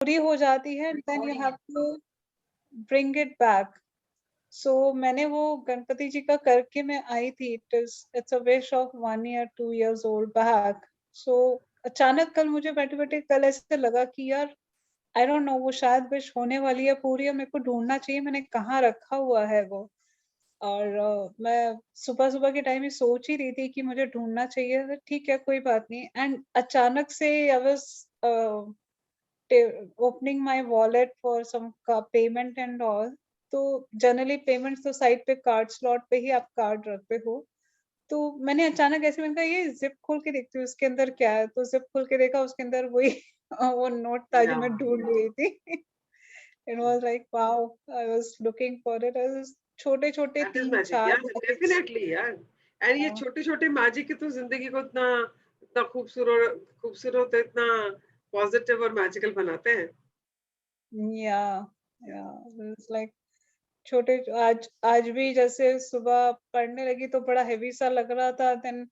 पूरी हो जाती है, then you have to bring it back. सो मैंने वो गणपति जी का करके मैं आई थी। It's a wish of 1 year 2 years old back. सो अचानक कल मुझे बैठे बैठे कल ऐसे लगा कि यार आई डोंट नो, वो शायद विश होने वाली है पूरी, और मेरे को ढूंढना चाहिए मैंने कहाँ रखा हुआ है वो। और मैं सुबह सुबह के टाइम ही सोच ही रही थी कि मुझे ढूंढना चाहिए, तो ठीक है कोई बात नहीं। एंड अचानक से I was opening my wallet for some payment and all. तो जनरली पेमेंट्स तो साइड पे कार्ड स्लॉट पे ही आप कार्ड रखते हो। तो मैंने अचानक ऐसे मैंने कहा ये जिप खोल के देखती हूँ उसके अंदर क्या है, तो जिप खोल के देखा उसके अंदर वही वो नोट था जो या मैं ढूंढ रही थी। It was like wow, I was looking for it. छोटे छोटे दैट इज तीन मैजिक चार यार, बॉक्स। डेफिनेटली यार। एंड ये छोटे छोटे मैजिक ही तो जिंदगी को इतना इतना खूबसूरत इतना पॉजिटिव और मैजिकल बनाते हैं। या या इट्स लाइक छोटे। आज आज भी जैसे सुबह पढ़ने लगी तो बड़ा हेवी सा लग रहा था, देन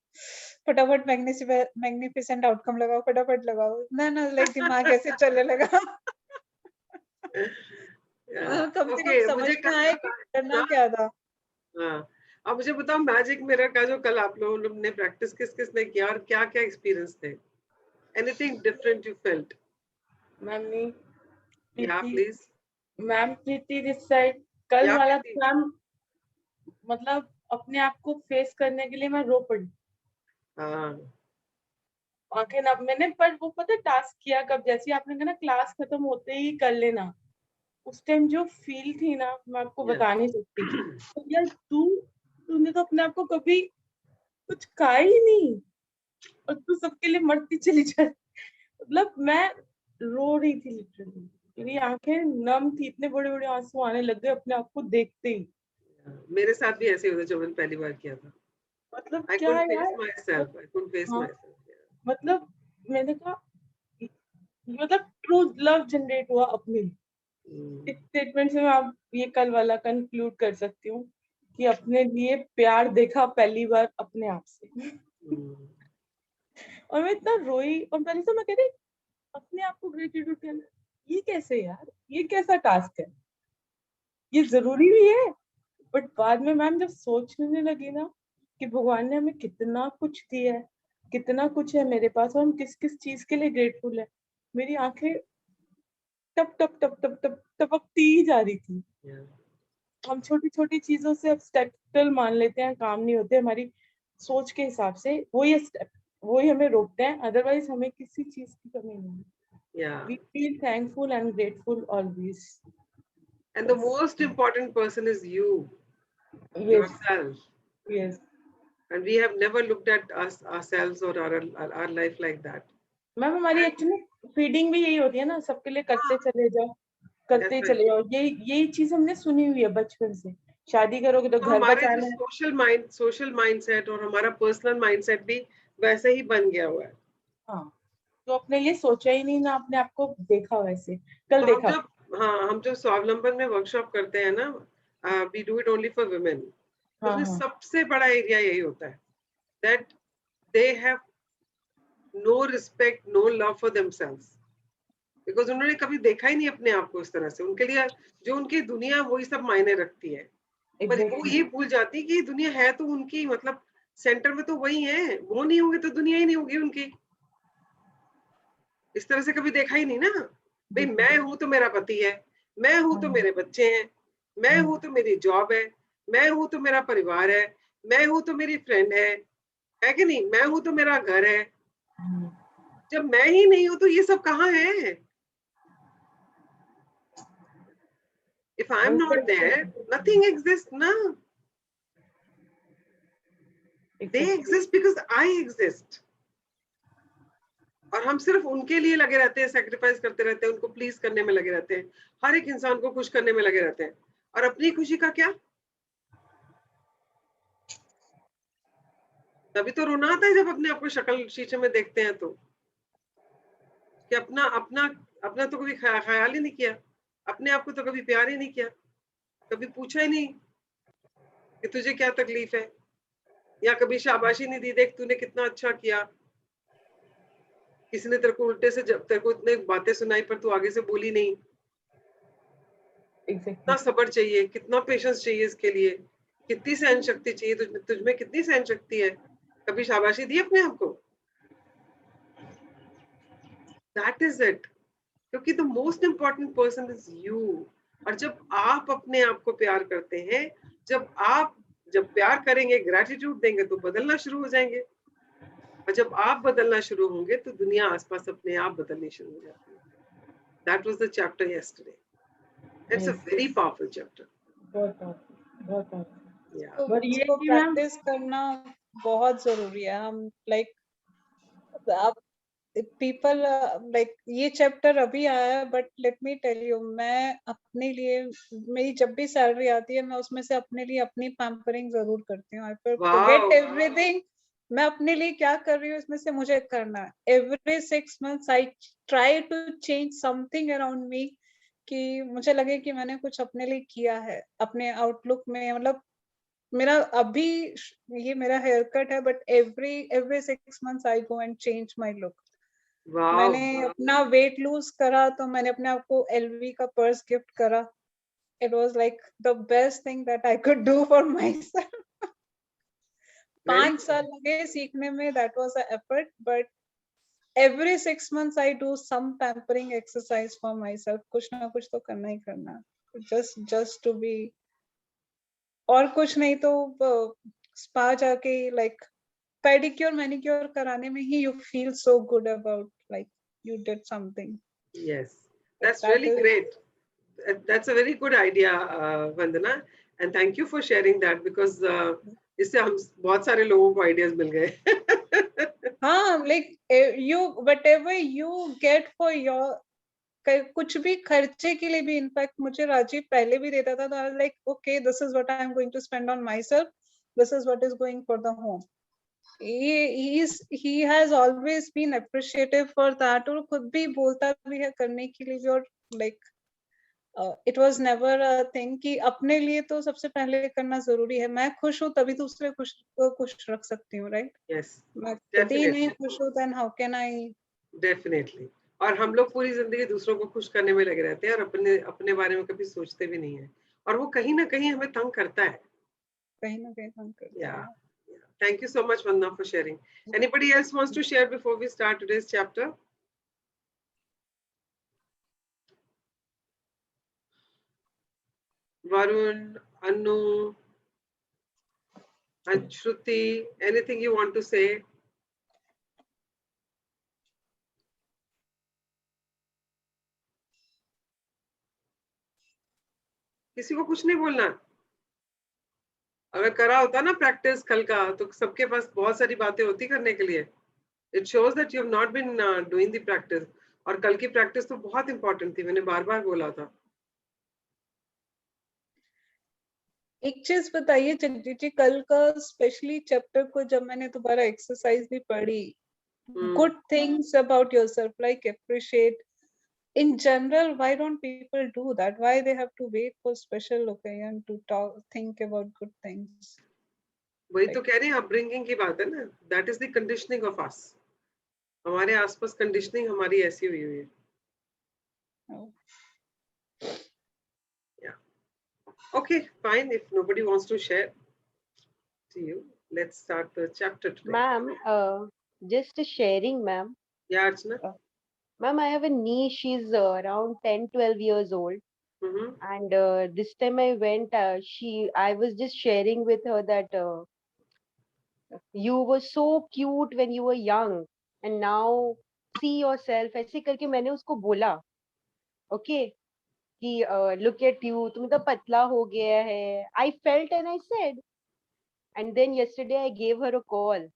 फटाफट मैग्निफिसेंट आउटकम लगाओ, फटाफट लगाओ ना ना, लाइक दिमाग ऐसे चलने लगा। या कम से कम ओके, समझ मुझे में आए कि करना हाँ क्या था। हाँ। अब मुझे बताओ मैजिक मिरर का जो कल आप लोगों ने प्रैक्टिस किस किस ने किया और क्या क्या एक्सपीरियंस थे? Anything different you felt? Ma'am नहीं, या Preeti, please. Ma'am Preeti this side. कल या वाला प्लीज। मैम, मतलब अपने आप को फेस करने के लिए मैं रो पड़ी, हाँ आंखें नम। मैंने पर वो पता टास्क किया कब, जैसे आपने कहा ना क्लास खत्म होते ही कर लेना, उस टाइम जो फील थी ना मैं आपको या बता नहीं सकती। तो यार तूने तो अपने आप को कभी कुछ कहा ही नहीं, और तू सबके लिए मरती चली जा। मतलब मैं रो रही थी लिटरली, मेरी आंखें नम थी, इतने बड़े बड़े आंसू आने लग गए अपने आप को देखते ही। मेरे साथ भी ऐसे ही होता जब मैंने पहली बार किया था। मतलब आई क्या कुडंट फेस यार। My self, I couldn't face हाँ, माई सेल्फ। मतलब मैंने कहा, मतलब ट्रू लव जनरेट हुआ अपने लिए। इस स्टेटमेंट से मैं आप ये कल वाला कंक्लूड कर सकती हूँ कि अपने लिए प्यार देखा पहली बार अपने आप से। और मैं इतना रोई, और पहले तो मैं कह रही अपने आप को ग्रेटिट्यूड करना, ये कैसे यार, ये कैसा टास्क है, ये जरूरी भी है। बट बाद में मैम जब सोचने लगी ना कि भगवान ने हमें कितना कुछ दिया है, कितना कुछ है मेरे पास, और हम किस किस चीज के लिए ग्रेटफुल है, मेरी आंखें टप टप टप टप टप टपकती ही जा रही थी। हम छोटी छोटी चीजों से ऑब्स्टेकल मान लेते हैं, काम नहीं होते हमारी सोच के हिसाब से, वही स्टेप, वही हमें रोकते हैं, अदरवाइज हमें किसी चीज की कमी नहीं है। Yeah. We feel thankful and grateful always. And the Yes. most important person is you, Yes. yourself. Yes. And we have never looked at us ourselves or our life like that. Ma'am हमारी actually feeding भी यही होती है ना, सबके लिए करते चले जाओ, करते चले Definitely. जाओ, यही चीज हमने सुनी हुई है बचपन से। शादी करोगे तो तो घर हमारे जो बचाना है। सोशल माइंडसेट और हमारा पर्सनल माइंडसेट भी वैसे ही बन गया हुआ है। हाँ, तो अपने लिए सोचा ही नहीं ना, अपने आप को देखा वैसे, कल तो देखा। हम जब स्वावलंबन में वर्कशॉप करते हैं ना, we do it only for women, तो हाँ उसमें हाँ सबसे बड़ा एरिया यही होता है that they have no respect, no love for themselves, because उन्होंने कभी देखा ही नहीं अपने आप को इस तरह से। उनके लिए जो उनकी दुनिया वही सब मायने रखती है, पर वो एग्जैक्टली। ये भूल जाती कि दुनिया है तो उनकी, मतलब सेंटर में तो वही है, वो नहीं होंगे तो दुनिया ही नहीं होगी उनकी। इस तरह से कभी देखा ही नहीं ना। भाई मैं हूं तो मेरा पति है, मैं हूं तो मेरे बच्चे हैं, मैं हूं तो मेरी जॉब है, मैं हूं तो मेरा परिवार है, मैं हूं तो मेरी फ्रेंड है कि नहीं, मैं हूं तो मेरा घर है। जब मैं ही नहीं हूं तो ये सब कहाँ है? If I'm not there, nothing exists, na. They exist because I exist. और हम सिर्फ उनके लिए लगे रहते हैं, सेक्रीफाइस करते रहते हैं, उनको प्लीज करने में लगे रहते हैं, हर एक इंसान को खुश करने में लगे रहते हैं, और अपनी खुशी का क्या? तभी तो रोना आता है जब अपने आप को शक्ल शीशे में देखते हैं तो, कि अपना अपना अपना तो कभी ख्याल ही नहीं किया, अपने आप को तो कभी प्यार ही नहीं किया, कभी पूछा ही नहीं कि तुझे क्या तकलीफ है, या कभी शाबाशी नहीं दी, देख तूने कितना अच्छा किया, किसी ने तेरे को उल्टे से जब तेरे को इतने बातें सुनाई पर तू आगे से बोली नहीं, एग्जैक्टली कितना सब्र चाहिए, कितना पेशेंस चाहिए इसके लिए, कितनी सहन शक्ति चाहिए, तुझमें कितनी सहन शक्ति है। कभी शाबाशी दी अपने आप को? दैट इज इट, क्योंकि the most important person is you. और जब आप अपने आप को प्यार करते हैं, जब प्यार करेंगे, ग्रेटिट्यूड देंगे, तो बदलना शुरू हो जाएंगे। और जब आप बदलना शुरू होंगे तो दुनिया आसपास अपने आप बदलनी शुरू हो जाती है। That was the chapter yesterday. It's a very powerful chapter. बहुत बहुत या तो बट ये इसको कि मैम प्रैक्टिस करना बहुत जरूरी है। हम लाइक आप पीपल लाइक ये चैप्टर अभी आया है, but let me tell you, मैं अपने लिए, मेरी जब भी सैलरी आती है मैं उसमें से अपने लिए अपनी पैम्परिंग जरूर करती हूँ। आई फॉरगेट वाओ, एवरीथिंग, मैं अपने लिए क्या कर रही हूँ इसमें से मुझे करना है। Every 6 months I try to change something around me, कि मुझे लगे कि मैंने कुछ अपने लिए किया है अपने आउटलुक में। मतलब मेरा अभी ये मेरा हेयर कट है, but every 6 months I go and change my look. Wow, मैंने अपना वेट लूज करा तो मैंने अपने आप को एलवी का पर्स गिफ्ट करा। It was like the best thing that I could do for my self. Very 5 साल लगे सीखने में, that was a effort, but every 6 months I do some pampering exercise for myself। कुछ ना कुछ तो करना ही करना, just to be। और कुछ नहीं तो स्पा जाके लाइक पेडिक्योर मैनिक्योर कराने में ही you feel so good about like you did something। yes, that's That really is great. That's a very good idea, Vandana, and thank you for sharing that, because इससे हम बहुत सारे लोगों को ideas मिल गए। हाँ, like you whatever you get for your कुछ भी खर्चे के लिए भी, इनफैक्ट मुझे राजीव पहले भी देता था, तो I was like okay this is what I am going to spend on myself, this is what is going for the home. he has always been appreciative for that, और खुद भी बोलता भी है करने के लिए भी। और like it was never a thing कि अपने लिए तो सबसे पहले करना जरूरी है। मैं खुश हूँ तभी दूसरे खुश रख सकती हूँ, राइट? yes, मैं खुद ही नहीं definitely, खुश हूँ, then how can I? definitely। और हम लोग पूरी जिंदगी दूसरों को खुश करने में लगे रहते हैं और अपने अपने बारे में कभी सोचते भी नहीं है, और वो कहीं ना कहीं हमें तंग करता है। कहीं ना कहीं हम करते Yeah, हैं। yeah. Thank you so much, Vandana, for sharing. Anybody else wants to share before we start today's chapter? Varun, Anu, Shruti, anything you want to say? किसी को कुछ नहीं बोलना। अगर करा होता ना प्रैक्टिस कल का, तो सबके पास बहुत सारी बातें होती करने के लिए। It shows that you have not been doing the practice. और कल की प्रैक्टिस तो बहुत इंपॉर्टेंट थी, मैंने बार बार बोला था। एक चीज बताइए जगदीश जी, कल का स्पेशली चैप्टर को जब मैंने दोबारा एक्सरसाइज भी पढ़ी, good things about yourself, like appreciate in general, why don't people do that? Why they have to wait for special occasion to think about good things? वही तो Like, कह रहे हैं, अपब्रिंगिंग की बात है ना। That is the conditioning of us. हमारे आसपास कंडीशनिंग हमारी ऐसी हुई हुई है। oh. Yeah. Okay, fine. If nobody wants to share to you, let's start the chapter today. Ma'am, just sharing, ma'am. Yeah, Archana. Ma'am, I have a niece. She's around 10, 12 years old. Mm-hmm. And this time I went, I was just sharing with her that you were so cute when you were young. And now see yourself. ऐसे करके मैंने उसको बोला, okay, कि look at you, तुम तो पतला हो गया है. I felt and I said. And then yesterday I gave her a call.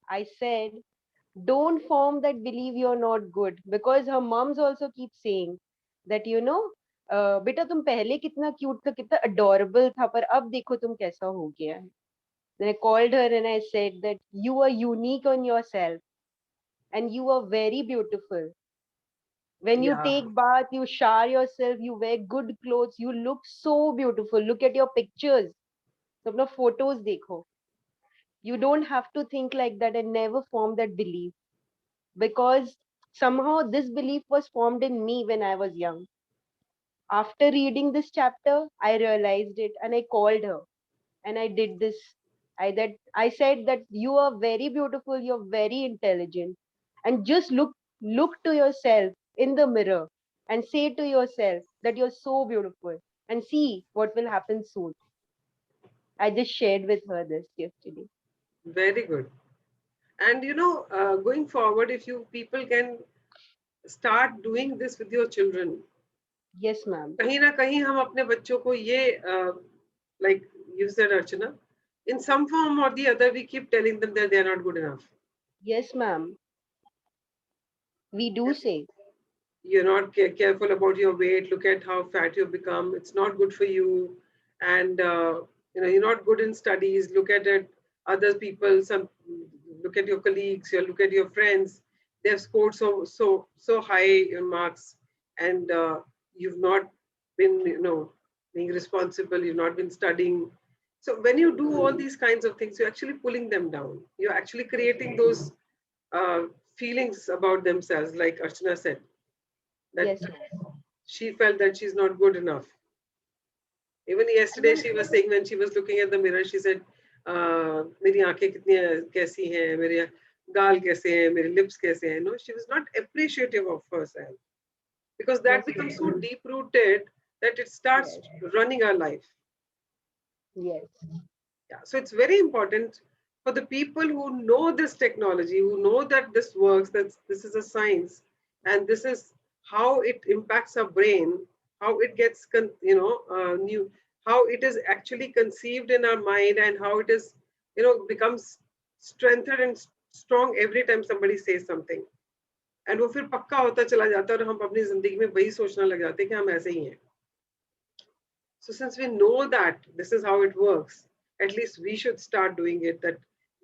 I said, don't form that belief you're not good, because her moms also keep saying that बेटा तुम पहले कितना क्यूट था, कितना अडोरेबल था, पर अब देखो तुम कैसा हो गया है. Then I called her and I said that you are unique on yourself and you are very beautiful. When you Yeah. take bath, you shower yourself, you wear good clothes, you look so beautiful. Look at your pictures. तो अपना photos देखो. You don't have to think like that and never form that belief. Because Somehow this belief was formed in me when I was young. After reading this chapter, I realized it and I called her and I did this. I said that you are very beautiful, you're very intelligent, and just look to yourself in the mirror and say to yourself that you're so beautiful and see what will happen soon. I just shared with her this yesterday. Very good. And going forward, if you people can start doing this with your children, Yes, ma'am. कहीं ना कहीं हम अपने बच्चों को ये like you said, Archana, in some form or the other, we keep telling them that they are not good enough. Yes, ma'am. We do say. You're not careful about your weight. Look at how fat you've become. It's not good for you. And you're not good in studies. Look at it. Other people. Look at your colleagues. You look at your friends. They've scored so high in marks, and you've not been being responsible. You've not been studying. So when you do all these kinds of things, you're actually pulling them down. You're actually creating those feelings about themselves, like Archana said, that Yes, ma'am. she felt that she's not good enough. Even yesterday, she was saying when she was looking at the mirror, she said, "मेरी आंखें कितनी कैसी हैं, मेरे गाल कैसे हैं, मेरे lips कैसे हैं." No, she was not appreciative of herself because that Yes, becomes ma'am. so deep rooted that it starts running our life. Yes. Yeah, so it's very important for the people who know this technology, who know that this works, that this is a science, and this is how it impacts our brain, how it gets, new, how it is actually conceived in our mind, and how it is, becomes strengthened and strong every time somebody says something. And वो फिर पक्का होता चला जाता है और हम अपनी जिंदगी में वही सोचने लग जाते हैं कि हम ऐसे ही हैं. So since we know that this is how it works, at least we should start doing it, that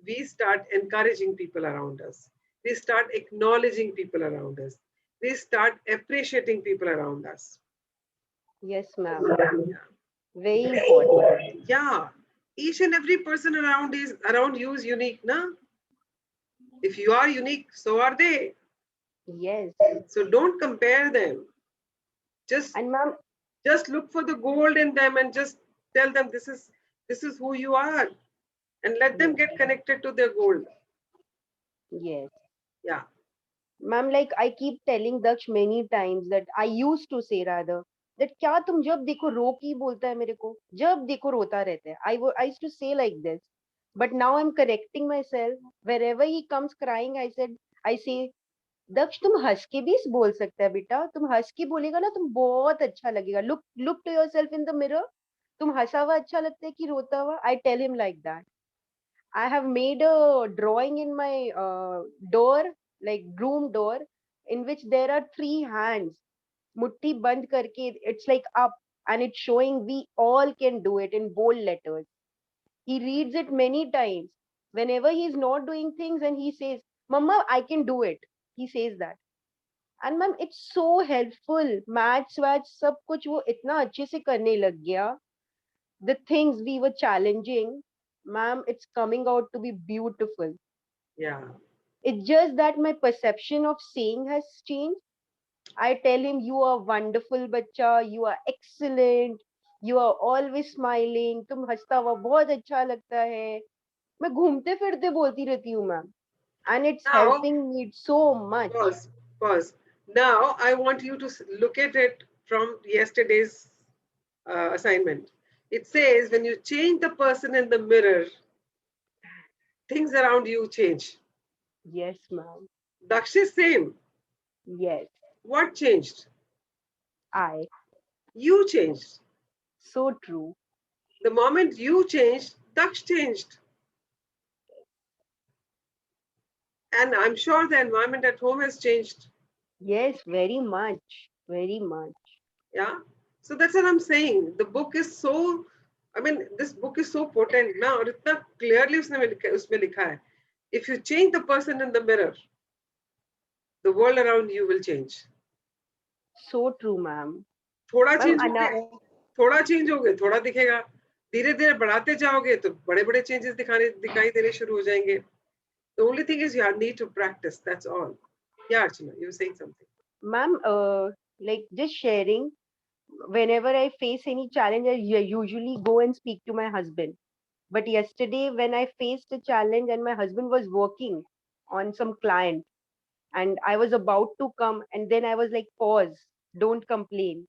we start encouraging people around us. We start acknowledging people around us. We start appreciating people around us. Yes, ma'am. Very important. Yeah. Each and every person around you is unique, na? If you are unique, so are they. Yes. So don't compare them. And ma'am, Just look for the gold in them and just tell them this is who you are, and let them get connected to their gold. yes. Yeah. Ma'am, like I keep telling Daksh many times that I used to say rather that क्या तुम जब देखो रो की बोलता है मेरे को जब देखो रोता रहता है I used to say like this, but now I'm correcting myself. Wherever he comes crying, I say दक्ष तुम हंस के भी बोल सकता है बेटा, तुम हंस के बोलेगा ना तुम बहुत अच्छा लगेगा. Look to yourself in the mirror. तुम हंसा हुआ अच्छा लगता है कि रोता हुआ? I tell him like that. I have made a drawing in my door, like room door, in which there are 3 hands. Mutti band karke, it's like up, and it's showing we all can do it in bold letters. He reads it many times. Whenever he's not doing things and he says, Mama, I can do it. He says that. And ma'am, it's so helpful. Maths, सब कुछ वो इतना अच्छे से करने लग गया. The things we were challenging, ma'am, it's coming out to be beautiful. Yeah. It's just that my perception of saying has changed. I tell him, you are wonderful, bacha, you are excellent, you are always smiling, तुम हंसता हुआ बहुत अच्छा लगता है. मैं घूमते फिरते बोलती रहती हूँ ma'am. And it's Now, helping me so much. pause. Now, I want you to look at it from yesterday's assignment. It says when you change the person in the mirror, things around you change. Yes, ma'am. Daksh is same. Yes, What changed? I. You changed. So true. The moment you changed, Daksh changed. And I'm sure the environment at home has changed. Yes, very much. Very much. Yeah. So that's what I'm saying. The book is so, this book is so potent now. और इतना clearly उसमें लिखा है. If you change the person in the mirror, the world around you will change. So true, ma'am. थोड़ा Ma'am, change होगे, थोड़ा दिखेगा. धीरे धीरे बढ़ाते जाओगे तो बड़े बड़े changes दिखाई देने शुरू हो जाएंगे. The only thing is you need to practice. That's all. Yeah, Archana, you were saying something. Ma'am, like just sharing, whenever I face any challenge, I usually go and speak to my husband. But yesterday, when I faced a challenge and my husband was working on some client and I was about to come, and then I was like, pause, don't complain.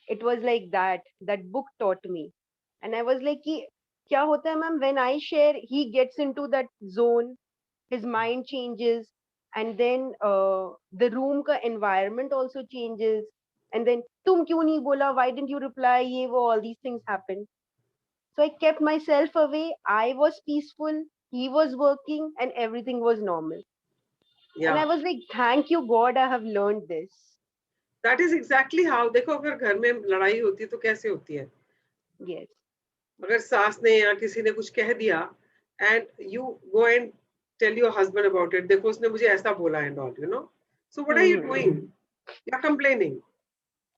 It was like that. That book taught me. And I was like, कि, क्या होता है, ma'am, when I share, he gets into that zone, his mind changes, and then the room ka environment also changes. And then, तुम क्यों नहीं बोला? Why didn't you reply? ये वो, all these things happen. So I kept myself away. I was peaceful. He was working, and everything was normal. And I Yeah, was like, thank you, God, I have learned this. that is exactly how. देखो अगर घर में लड़ाई होती है तो कैसे होती है? Yes. अगर सास ने या किसी ने कुछ कह दिया and you go and tell your husband about it, देखो उसने मुझे ऐसा बोला and all, you know. So what are you doing? You're complaining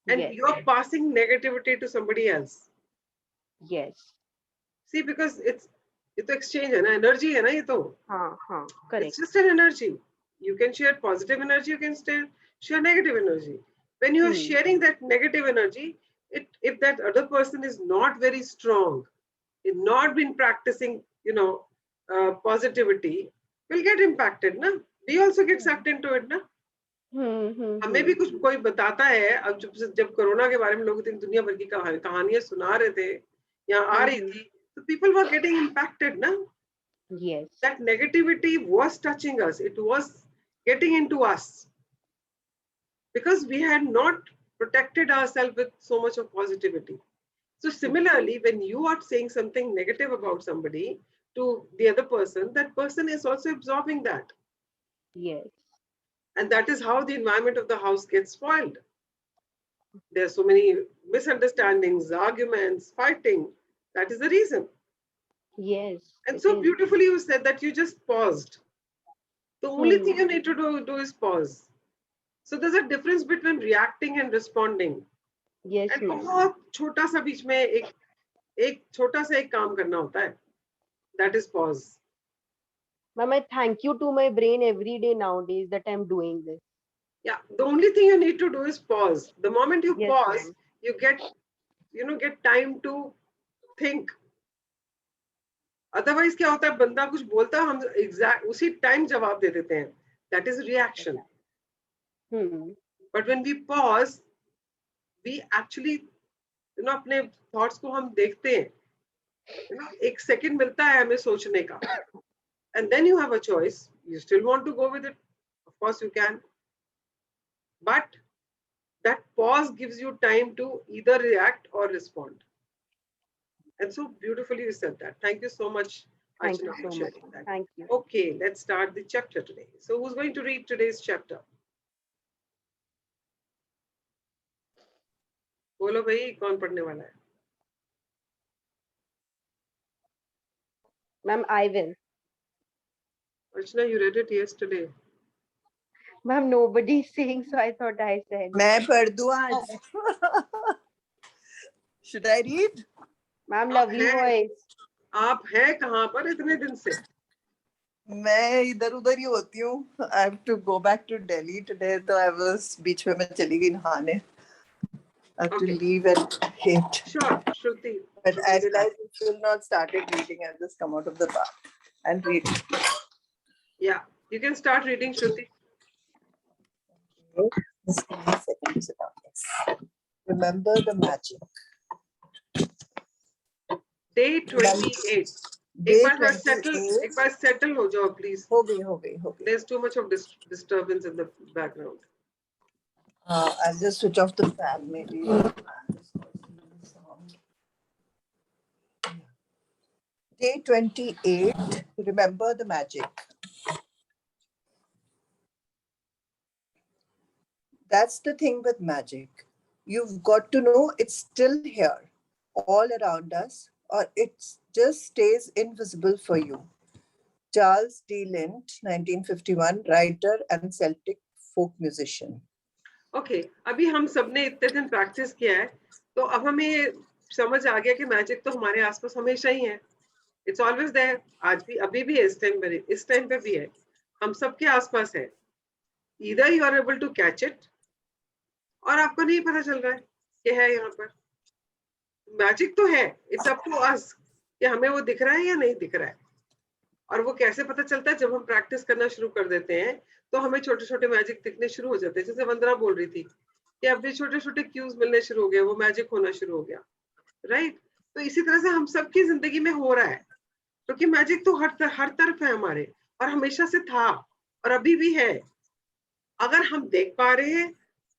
and Yes. you're passing negativity to somebody else. Yes. See, because ये तो exchange है ना, energy है ना ये तो. हाँ, It's correct. just an energy. You can share positive energy, you can share negative energy. When you are sharing that negative energy, if that other person is not very strong, is not been practicing, positivity, will get impacted, na? We also get sucked into it, na? हमें भी कुछ कोई बताता है. अब जब corona के बारे में लोग इतनी दुनिया भर की कहानियां सुना रहे थे, यहाँ आ रही थी, तो people were getting impacted, na? Yes. That negativity was touching us. It was getting into us because we had not protected ourselves with so much of positivity. So similarly, when you are saying something negative about somebody to the other person, that person is also absorbing that. Yes. And that is how the environment of the house gets spoiled. There are so many misunderstandings, arguments, fighting. That is the reason. Yes. And it so is. beautifully you said that you just paused. The only thing you need to do is pause. So there's a difference between reacting and responding. Yes, And ma'am. बहुत छोटा सा बीच में एक छोटा सा एक काम करना होता है. That is pause. Ma'am, I thank you to my brain every day nowadays that I'm doing this. Yeah, the only thing you need to do is pause. The moment you Yes, pause, ma'am. you get time to think. Otherwise क्या होता है, बंदा कुछ बोलता है, हम exact उसी time जवाब दे देते हैं. That is reaction. But when we pause, we actually अपने thoughts को हम देखते हैं. एक सेकंड मिलता है हमें सोचने का. And then you have a choice. You still want to go with it? Of course you can. But that pause gives you time to either react or respond. And so beautifully you said that. Thank you so much, Thank Archana, you for so much. sharing that. Thank you. Okay, let's start the chapter today. So who's going to read today's chapter? बोलो भाई, कौन पढ़ने वाला है? Ma'am, I will. Archana, you read it yesterday. Ma'am, nobody is saying, so I thought I said. मैं पढ़ दूं आज. Should I read? Ma'am, lovely voice. आप हैं कहाँ पर इतने दिन से? मैं इधर उधर ही होती हूँ. I have to go back to Delhi today, तो I was बीच में मैं चली गई नहाने. I have to leave at 8. Sure, Shruti. But I realized I still not started reading. I'll just come out of the bath and read. Yeah, you can start reading, Shruti. Just give me a second to sit down. Yes. Remember the magic. Day 28. Day एक बार 28. settle हो जाओ, please. हो गई. There's too much of disturbance in the background. I'll just switch off the fan, maybe. Day 28. Remember the magic. That's the thing with magic. You've got to know it's still here, all around us, or it just stays invisible for you. Charles D. Lint, 1951, writer and Celtic folk musician. Okay, अभी हम सबने इतने दिन practice किया है, तो अब हमें समझ आ गया कि magic तो हमारे आसपास हमेशा ही है. It's always there. आज भी, अभी भी है, इस time पे भी है. हम सबके आसपास है. either you are able to catch it और आपको नहीं पता चल रहा है कि है यहाँ पर। मैजिक तो है, इट्स अप टू अस कि हमें वो दिख रहा है या नहीं दिख रहा है। और वो कैसे पता चलता है? जब हम प्रैक्टिस करना शुरू कर देते हैं तो हमें छोटे छोटे मैजिक दिखने शुरू हो जाते हैं। जैसे वंदना बोल रही थी कि अब भी छोटे छोटे क्यूज मिलने शुरू हो गए, वो मैजिक होना शुरू हो गया, राइट? तो इसी तरह से हम सबकी जिंदगी में हो रहा है, क्योंकि मैजिक तो हर तरफ है हमारे, और हमेशा से था और अभी भी है। अगर हम देख पा रहे हैं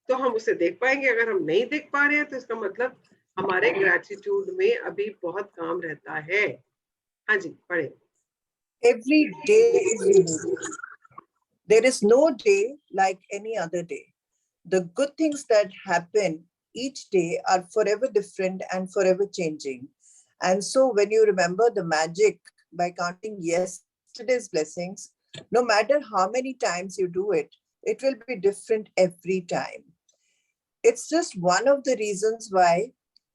तो हम उसे देख पाएंगे, अगर हम नहीं देख पा रहे हैं तो इसका मतलब हमारे ग्रेटिट्यूड में अभी बहुत काम रहता है। हाँ जी, पढ़े। Every day is unique. There is no day like any other day. The good things that happen each day are forever different and forever changing. And so when you remember the magic by counting yesterday's blessings, no matter how many times you do it, it will be different every time. It's just one of the reasons why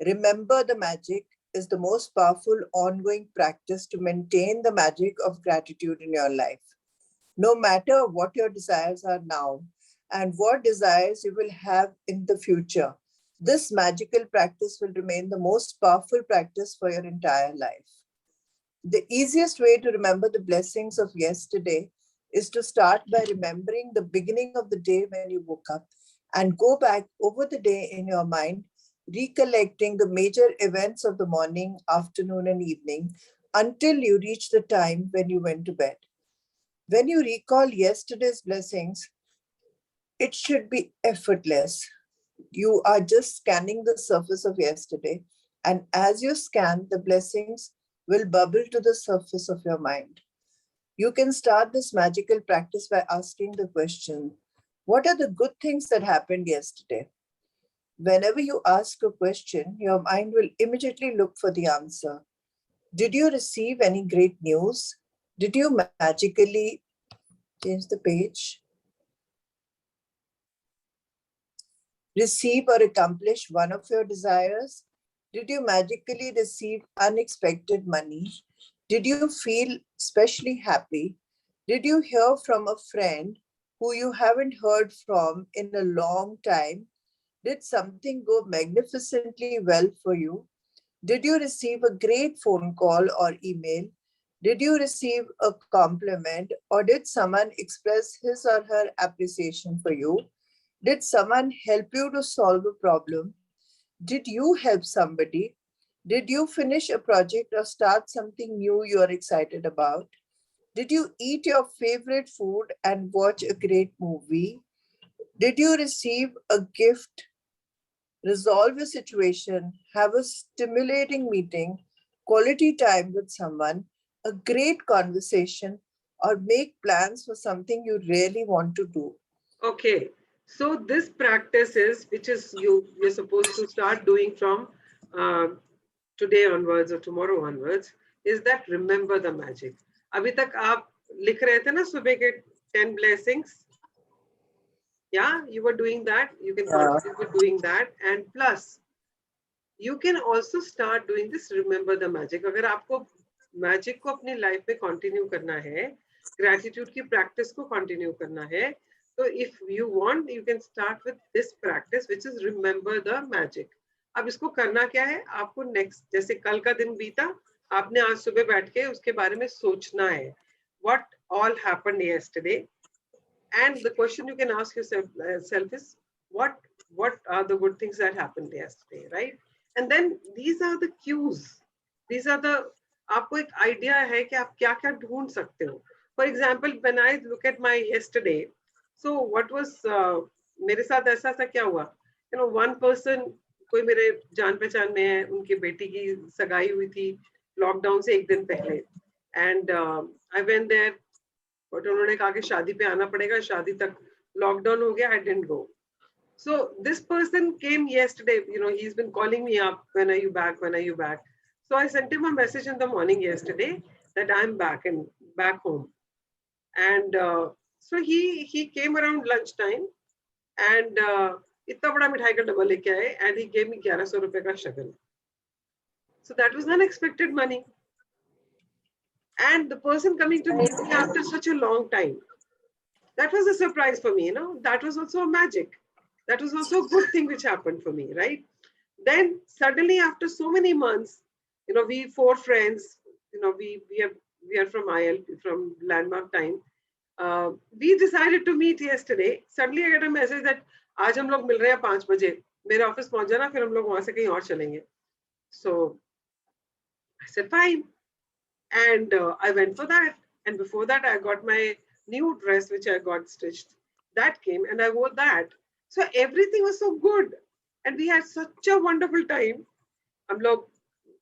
remember the magic is the most powerful ongoing practice to maintain the magic of gratitude in your life. No matter what your desires are now and what desires you will have in the future, this magical practice will remain the most powerful practice for your entire life. The easiest way to remember the blessings of yesterday is to start by remembering the beginning of the day when you woke up and go back over the day in your mind, recollecting the major events of the morning, afternoon, and evening until you reach the time when you went to bed. When you recall yesterday's blessings, it should be effortless. You are just scanning the surface of yesterday, and as you scan, the blessings will bubble to the surface of your mind. You can start this magical practice by asking the question, what are the good things that happened yesterday? Whenever you ask a question, your mind will immediately look for the answer. Did you receive any great news? Did you magically change the page? Receive or accomplish one of your desires? Did you magically receive unexpected money? Did you feel especially happy? Did you hear from a friend who you haven't heard from in a long time? Did something go magnificently well for you? Did you receive a great phone call or email? Did you receive a compliment, or did someone express his or her appreciation for you? Did someone help you to solve a problem? Did you help somebody? Did you finish a project or start something new you are excited about? Did you eat your favorite food and watch a great movie? Did you receive a gift, resolve a situation, have a stimulating meeting, quality time with someone, a great conversation, or make plans for something you really want to do? Okay, so this practice is, which is you're supposed to start doing from today onwards or tomorrow onwards, is that remember the magic. अभी तक आप लिख रहे थे ना सुबह के 10 blessings. Yeah, you were doing that. You can continue with doing that, and plus you can also start doing this remember the magic. अगर आपको magic को अपनी life में continue करना है, gratitude की practice को continue करना है, so if you want, you can start with this practice, which is remember the magic. अब इसको करना क्या है? आपको next, जैसे कल का दिन बीता, आपने आज सुबह बैठ के उसके बारे में सोचना है. What all happened yesterday? And the question you can ask yourself is, what are the good things that happened yesterday, right? And then these are the cues. These are the, आपको एक idea है कि आप क्या क्या ढूंढ सकते हो. For example, when I look at my yesterday, so what was मेरे साथ ऐसा क्या हुआ? You know, one person, कोई मेरे जान पहचान में है, उनकी बेटी की सगाई हुई थी लॉकडाउन से एक दिन पहले, and I went there. But उन्होंने कहा कि शादी पे आना पड़ेगा, शादी तक लॉकडाउन हो गया. I didn't go. So this person came yesterday, you know, he's been calling me up, when are you back, when are you back? So I sent him a message in the morning yesterday that I'm back home. And so he came around lunchtime, and इतना बड़ा मिठाई का डब्बा लेके आए, and he gave me 1100 रुपए का Shagun. So that was unexpected money. And the person coming to meet me after such a long time. That was a surprise for me, you know. That was also a magic. That was also a good thing which happened for me, right? Then suddenly, after so many months, you know, we four friends, you know, we are from IL, from Landmark Time. We decided to meet yesterday. Suddenly, I get a message that आज हम लोग मिल रहे हैं 5 बजे. मेरे office पहुंच जाना, फिर हम लोग वहां से कहीं और चलेंगे. So I said fine, and I went for that. And before that, I got my new dress which I got stitched. That came, and I wore that. So everything was so good, and we had such a wonderful time. हम लोग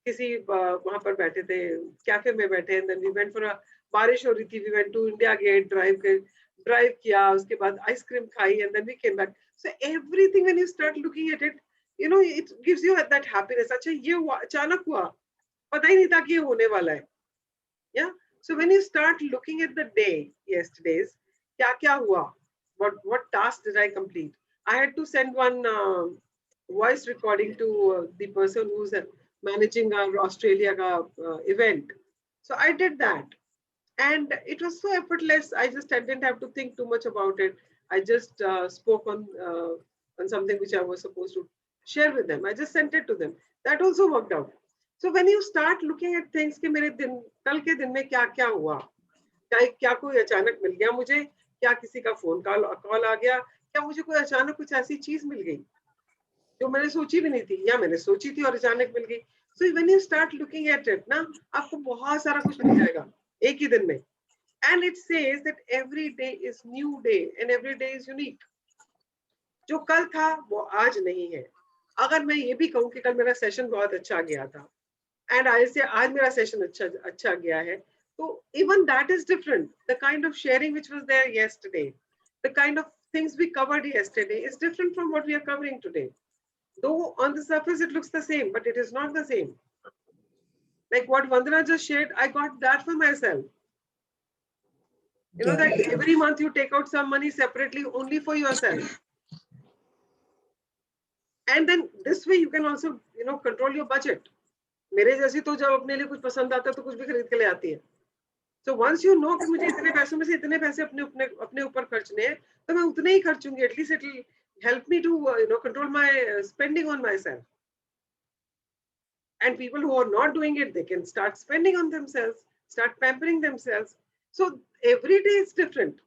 किसी वहां पर बैठे थे, cafe में बैठे, and then we went for a, बारिश हो रही थी, we went to India Gate, drive किया, उसके बाद आइसक्रीम खाई, and then we came back. So everything, when you start looking at it, you know, it gives you that happiness. अच्छा ये अचानक हुआ, पता ही नहीं था कि ये होने वाला है. Yeah. So when you start looking at the day, yesterday's, क्या hua? What task did I complete? I had to send one voice recording to the person who's managing our Australia event. So I did that, and it was so effortless. I didn't have to think too much about it. I just spoke on something which I was supposed to share with them. I just sent it to them. That also worked out. So when you start looking at things कि मेरे दिन, कल के दिन में क्या हुआ, क्या कोई अचानक मिल गया मुझे, क्या किसी का फोन कॉल आ गया, क्या मुझे कोई अचानक कुछ ऐसी चीज मिल गई जो मैंने सोची भी नहीं थी, या मैंने सोची थी और अचानक मिल गई. So when you start looking at it ना, आपको बहुत सारा कुछ मिल जाएगा एक ही दिन में. And it says that every day is new day and every day is unique. जो कल था वो आज नहीं है. अगर मैं ये भी कहूँ कि कल मेरा सेशन बहुत अच्छा गया था, and I say आज मेरा सेशन अच्छा गया है, so even that is different. The kind of sharing which was there yesterday, the kind of things we covered yesterday is different from what we are covering today. Though on the surface it looks the same, but it is not the same. Like what Vandana just shared, I got that for myself. You know that every month you take out some money separately only for yourself. And then this way you can also, you know, control your budget. मेरे जैसी तो जब अपने लिए कुछ पसंद आता है तो कुछ भी खरीद के ले आती है. So once you know कि मुझे इतने पैसों में से इतने पैसे अपने ऊपर खर्चने हैं, तो मैं उतने ही खर्चूंगी. At least it will help me to you know, control my spending on myself. And people who are not doing it, they can start spending on themselves, start pampering themselves. So every day is different.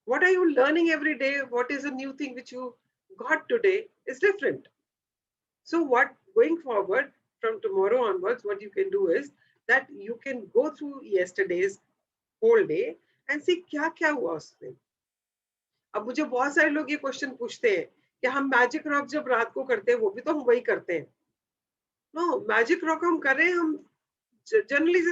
What are you learning every day? What is a new thing which you got today is different. So what going forward from tomorrow onwards, what you can do is that you can go through yesterday's whole day and see क्या हुआ उसमें. अब मुझे बहुत सारे लोग ये question पूछते हैं कि हम मैजिक रॉक जब रात को करते हैं वो भी तो हम वही करते हैं. नो, मैजिक रॉक हम कर रहे हैं, हम generally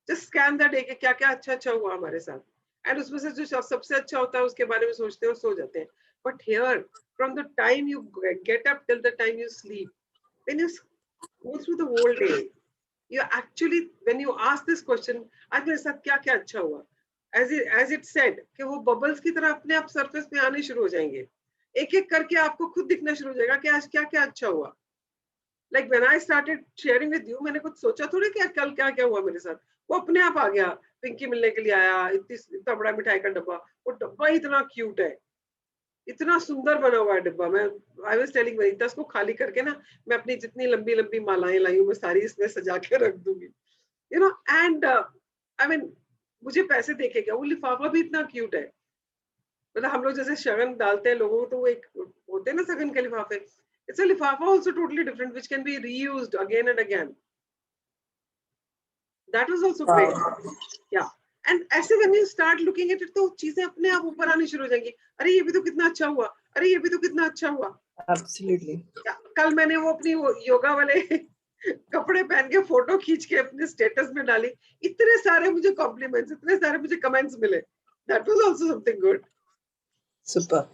just scan the day कि क्या अच्छा हुआ हमारे साथ, and उसमें से जो सबसे अच्छा होता है उसके बारे में सोचते हैं और सो जाते हैं. But here, from the time you get up till the time you sleep, when you go through the whole day, you actually, when you ask this question, आज मेरे साथ क्या अच्छा हुआ, as it said कि वो bubbles की तरह अपने आप surface पे आने शुरू हो जाएंगे. एक एक करके आपको खुद दिखना शुरू हो जाएगा कि आज क्या अच्छा हुआ. Like when I started sharing with you, मैंने कुछ सोचा थोड़ी कि कल क्या हुआ मेरे साथ, वो अपने आप आ गया. पिंकी मिलने के लिए आया, इतना बड़ा मिठाई का डब्बा, वो डब्बा इतना क्यूट है, इतना सुंदर बना हुआ है डब्बा. मैं आई वाज टेलिंग वनिता, इसको खाली करके ना मैं अपनी जितनी लंबी मालाएं लाई हूँ मैं सारी इसमें सजा के रख दूंगी. You know, and I mean मुझे पैसे देके क्या, वो लिफाफा भी इतना क्यूट है. मतलब हम लोग जैसे शगन डालते हैं लोगों को, तो वो एक होते हैं ना शगन के लिफाफे. It's a lifafa also totally different, which can be reused again and again. That was also great. Yeah. And ऐसे when you start looking at it, तो चीजें अपने आप ऊपर आनी शुरू हो जाएंगी. अरे ये भी तो कितना अच्छा हुआ, अरे ये भी तो कितना अच्छा हुआ. Absolutely. कल मैंने वो अपनी योगा वाले कपड़े पहन के फोटो खींच के अपने स्टेटस में डाली. इतने सारे मुझे कॉम्प्लीमेंट्स, इतने सारे मुझे कमेंट्स मिले. That was also something good. Super.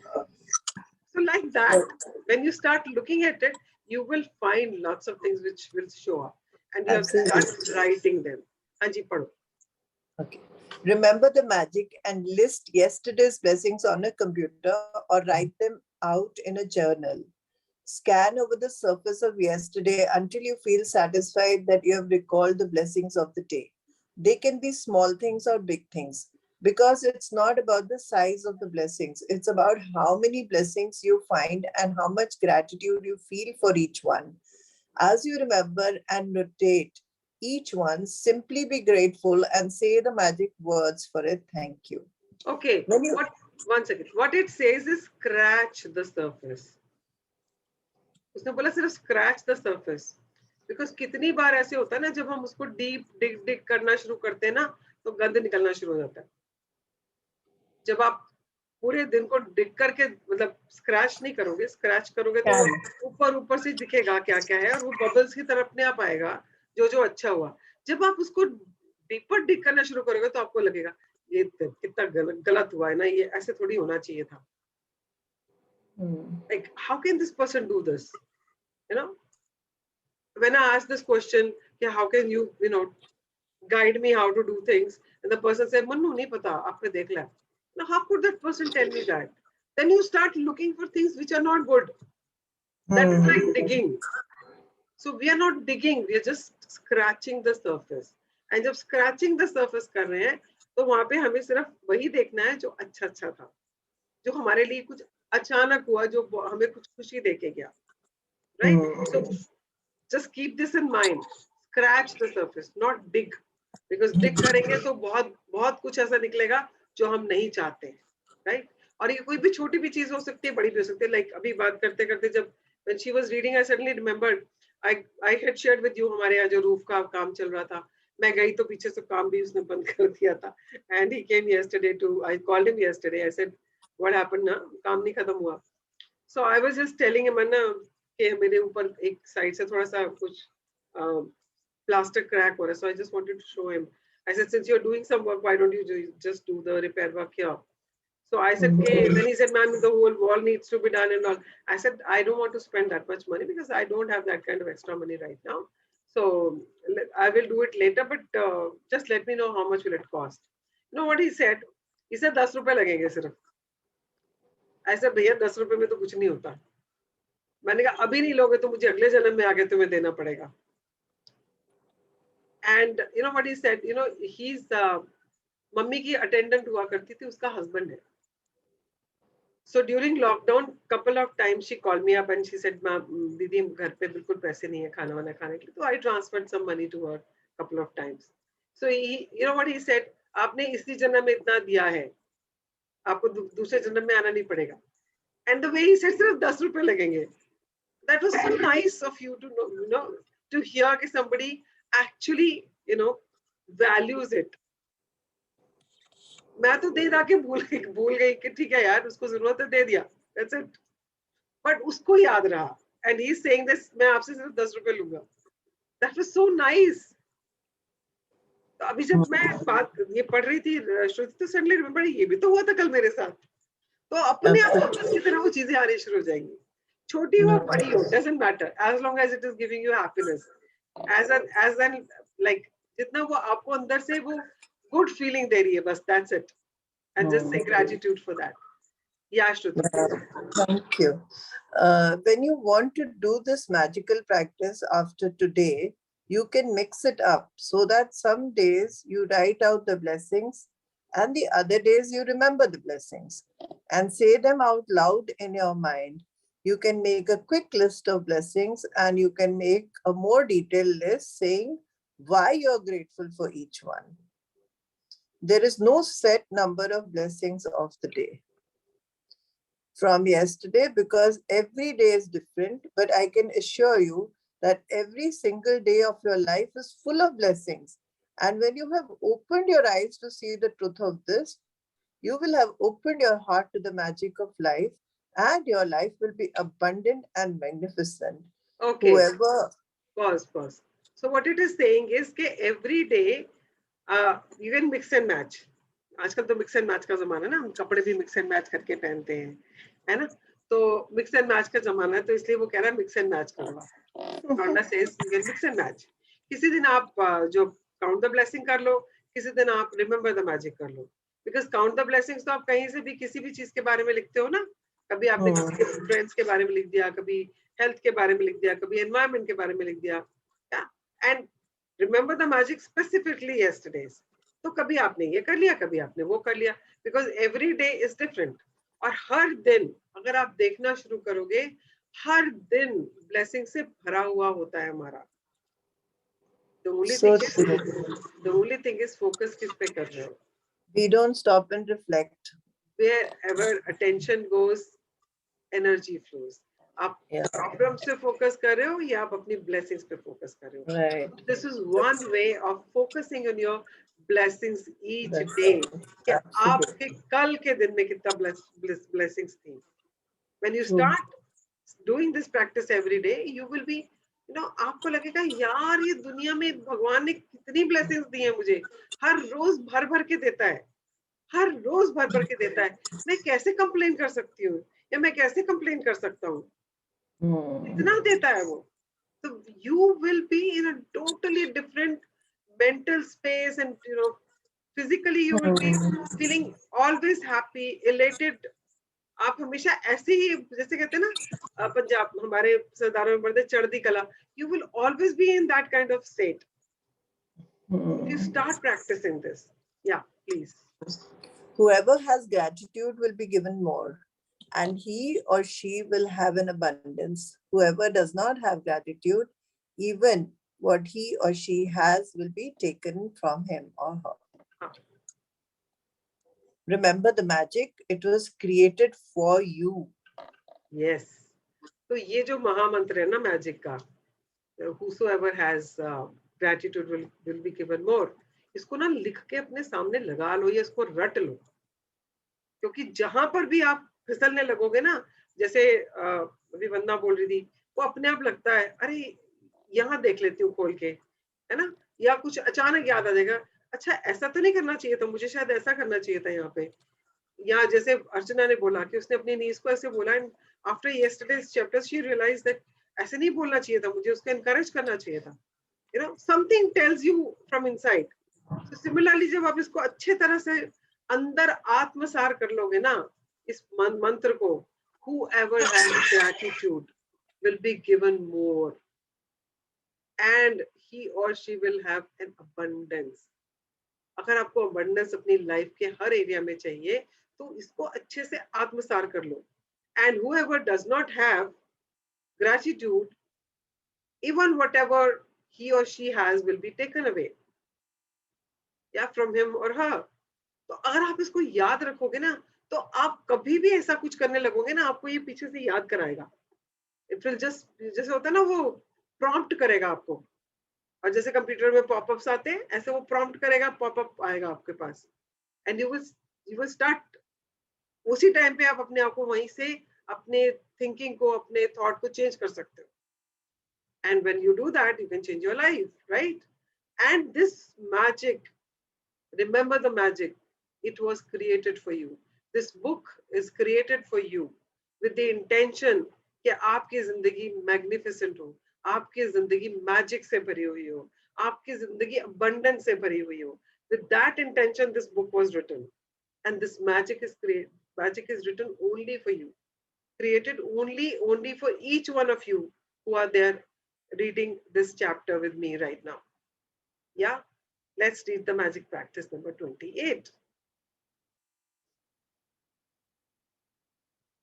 So like that, when you start looking at it, you will find lots of things which will show up, and you have to start writing them. Anji, padho. Okay. Remember the magic and list yesterday's blessings on a computer or write them out in a journal. Scan over the surface of yesterday until you feel satisfied that you have recalled the blessings of the day. They can be small things or big things. because it's not about the size of the blessings. It's about how many blessings you find and how much gratitude you feel for each one. As you remember and notate each one, simply be grateful and say the magic words for it. Thank you. Okay, When you- one second. What it says is scratch the surface. उसने बोला सिर्फ scratch the surface. Because कितनी बार ऐसे होता है ना, जब हम उसको dig करना शुरू करते हैं ना, तो गंद निकलना शुरू हो जाता है. जब आप पूरे दिन को डिग करके मतलब स्क्रैच नहीं करोगे, स्क्रैच करोगे तो ऊपर से दिखेगा क्या क्या है, और वो बबल्स की तरफ अपने आप आएगा जो अच्छा हुआ. जब आप उसको डीपर डिग करना शुरू करोगे तो आपको लगेगा ये कितना गलत हुआ है ना, ये ऐसे थोड़ी होना चाहिए था. Like, how can this person do this? You know, when I asked this question, yeah, how can you guide me how to do things, and the person said, Mannu nahi pata, aapne dekh la. Now, how could that person tell me that? Then you start looking for things which are not good. That is like digging. So we are not digging, we are just scratching the surface. And जब scratching the surface कर रहे हैं, तो वहाँ पे हमें सिर्फ वही देखना है जो अच्छा था, जो हमारे लिए कुछ अचानक हुआ, जो हमें कुछ खुशी देके गया. Right? So just keep this in mind. Scratch the surface, not dig. Because dig करेंगे तो बहुत कुछ ऐसा निकलेगा जो हम नहीं चाहते हैं. Right? और ये कोई भी छोटी भी चीज हो सकती है, बड़ी भी हो सकती है. Like अभी बात करते करते जब when she was reading, I suddenly remembered I had shared with you हमारे यहाँ जो रूफ का काम चल रहा था. मैं गई तो पीछे से काम भी उसने बंद कर दिया था. And he came yesterday I called him yesterday. I said, what happened ना, काम नहीं खत्म हुआ. So I was just telling him ना कि मेरे ऊपर एक साइड से थोड़ा सा कुछ plaster crack हो रहा है. So I just wanted to show him. I said, since you're doing some work, why don't you just do the repair work here? So I said, okay. Then he said, ma'am, the whole wall needs to be done and all. I said, I don't want to spend that much money because I don't have that kind of extra money right now. So I will do it later, but just let me know how much will it cost. You know what he said? He said, 10 रुपए लगेंगे सिर्फ. I said, भैया 10 रुपए में तो कुछ नहीं होता. मैंने कहा अभी नहीं लोगे तो मुझे अगले जन्म में आके तुम्हें देना पड़ेगा. And you know what he said? You know, he's mummy की अटेंडेंट हुआ करती थी, उसका हस्बैंड है. So during lockdown, couple of times she called me up and she said, "Ma'am, दीदी घर पे बिल्कुल पैसे नहीं है खाना वाना खाने के लिए." तो I transferred some money to her couple of times. So you know what he said? आपने इसी जन्म में इतना दिया है, आपको दूसरे जन्म में आना नहीं पड़ेगा. And the way he said, सिर्फ 10 रुपए लगेंगे. That was so nice of you to know, to hear that somebody actually, values it. मैं तो दे के भूल गई कि ठीक है यार, उसको जरूरत है, दे दिया. That's it. But उसको याद रहा. And he's saying this, मैं आपसे सिर्फ 10 रुपए लूंगा. That was so nice. तो अभी जब मैं बात ये पढ़ रही थी श्रुति, तो suddenly remember ये भी तो हुआ था कल मेरे साथ. तो अपने आप की तरह वो चीजें आनी शुरू हो जाएंगी. छोटी हो बड़ी हो, doesn't matter, as long as it is giving you happiness. As an like जितना वो आपको अंदर से वो good feeling दे रही है, बस that's it. And just say gratitude for that. Yeah, Shruti. Thank you. When you want to do this magical practice after today, you can mix it up so that some days you write out the blessings and the other days you remember the blessings and say them out loud in your mind. You can make a quick list of blessings and you can make a more detailed list saying why you're grateful for each one. There is no set number of blessings of the day from yesterday because every day is different, but I can assure you that every single day of your life is full of blessings. And when you have opened your eyes to see the truth of this, you will have opened your heart to the magic of life and your life will be abundant and magnificent. Okay. Whoever... Pause. So what it is saying is that every day you can mix and match. आजकल तो mix and match का जमाना है ना, हम कपड़े भी mix and match करके पहनते हैं, है ना. तो मिक्स एंड मैच का जमाना है, तो इसलिए वो कह रहा है मिक्स एंड मैच करवा. Rhonda says you can mix and match. किसी दिन आप जो काउंट द ब्लेसिंग कर लो, किसी दिन आप रिमेम्बर द मैजिक कर लो. बिकॉज काउंट द ब्लेसिंग्स तो आप कहीं से भी किसी भी चीज के बारे में लिखते हो ना. कभी आपने किसी के फ्रेंड्स के बारे में लिख दिया, कभी हेल्थ के बारे में लिख दिया, कभी एनवायरनमेंट के बारे में लिख दिया. And remember the magic specifically yesterday's. तो कभी आपने ये कर लिया, कभी आपने वो कर लिया, because every day is different. और हर दिन अगर आप देखना शुरू करोगे, हर दिन ब्लेसिंग से भरा हुआ होता है हमारा। The only So thing is, true. the only thing is focus किस पे कर रहे हो? We don't stop and reflect. Wherever attention goes, energy flows. आप Yeah. प्रॉब्लम पे फोकस कर रहे हो या आप अपनी ब्लेसिंग्स पे फोकस कर रहे हो? Right. This is one way of focusing on your blessings each That's day. right. कि Absolutely. आपके कल के दिन में कितना blessings थी. When you True. start doing this practice every day, you will be, आपको लगेगा यार ये दुनिया में भगवान ने कितनी blessings दी है मुझे, हर रोज भर भर के देता है, हर रोज भर भर के देता है, मैं कैसे कंप्लेन कर सकती हूँ या मैं कैसे कंप्लेन कर सकता हूँ? इतना देता है वो। So you will be in a totally different mental space, and physically you will be feeling always happy, elated. आप हमेशा ऐसे ही, जैसे कहते हैं ना पंजाब हमारे सरदारों में पढ़ते चढ़दी कला, you will always be in that kind of state if you start practicing this. Yeah, please. Whoever has gratitude will be given more, and he or she will have an abundance. Whoever does not have gratitude, even what he or she has will be taken from him or her. Remember the magic, it was created for you. Yes. तो ये जो महामंत्र है ना magic का, whosoever has gratitude will be given more, इसको ना लिख के अपने सामने लगा लो या इसको रट लो, क्योंकि जहां पर भी आप फिसलने लगोगे ना, जैसे अभी वंदना बोल रही थी, वो अपने आप लगता है अरे यहाँ देख लेती हूँ खोल के, है ना, या कुछ अचानक याद आ जाएगा, अच्छा ऐसा तो नहीं करना चाहिए था, मुझे शायद ऐसा करना चाहिए था यहाँ पे। या जैसे अर्चना ने बोला कि उसने अपनी नीज को ऐसे बोला, and after yesterday's chapter she realised that ऐसे नहीं बोलना चाहिए था, मुझे उसको एनकरेज करना चाहिए था, something tells you from inside. So similarly जब आप इसको अच्छे तरह से अंदर आत्मसार कर लोगे ना इस मंत्र को, whoever has gratitude will be given more and he or she will have an abundance. अगर आपको abundance अपनी लाइफ के हर एरिया में चाहिए तो इसको अच्छे से आत्मसार कर लो। And whoever does not have gratitude, even whatever he or she has will be taken away, yeah, from him or her. तो अगर आप इसको याद रखोगे ना, तो आप कभी भी ऐसा कुछ करने लगोगे ना, आपको ये पीछे से याद कराएगा। इट विल जस्ट, जैसे होता है ना, वो प्रॉम्प्ट करेगा आपको, और जैसे कंप्यूटर में पॉपअप्स आते हैं ऐसे वो प्रॉम्प्ट करेगा, पॉपअप आएगा आपके पास, एंड यू विल स्टार्ट, उसी टाइम पे आप अपने आप को वहीं से अपने थिंकिंग को, अपने थॉट को चेंज कर सकते हो। And when you do that you can change your life, right? And this magic, remember the magic, it was created for you. This book is created for you with the intention कि आपकी जिंदगी magnificent हो, आपकी जिंदगी magic से भरी हुई हो, आपकी जिंदगी abundance से भरी हुई हो। With that intention this book was written, and this magic is written only for you, created only for each one of you who are there reading this chapter with me right now. Yeah, let's read the magic practice number 28.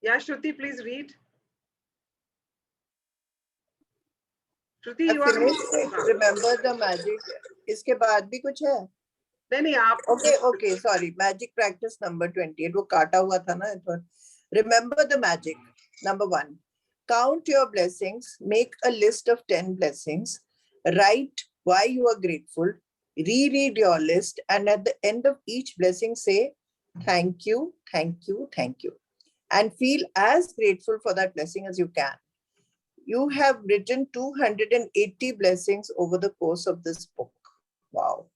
Yeah, Shruti, please read. Shruti, you are Finished. Remember the magic. इसके बाद भी कुछ है? नहीं आप Okay, sorry. Magic practice number 28. वो काटा हुआ था ना इस बार. Remember the magic. Number 1. Count your blessings. Make a list of 10 blessings. Write why you are grateful. Reread your list, and at the end of each blessing say thank you, thank you, thank you, and feel as grateful for that blessing as you can. You have written 280 blessings over the course of this book. Wow.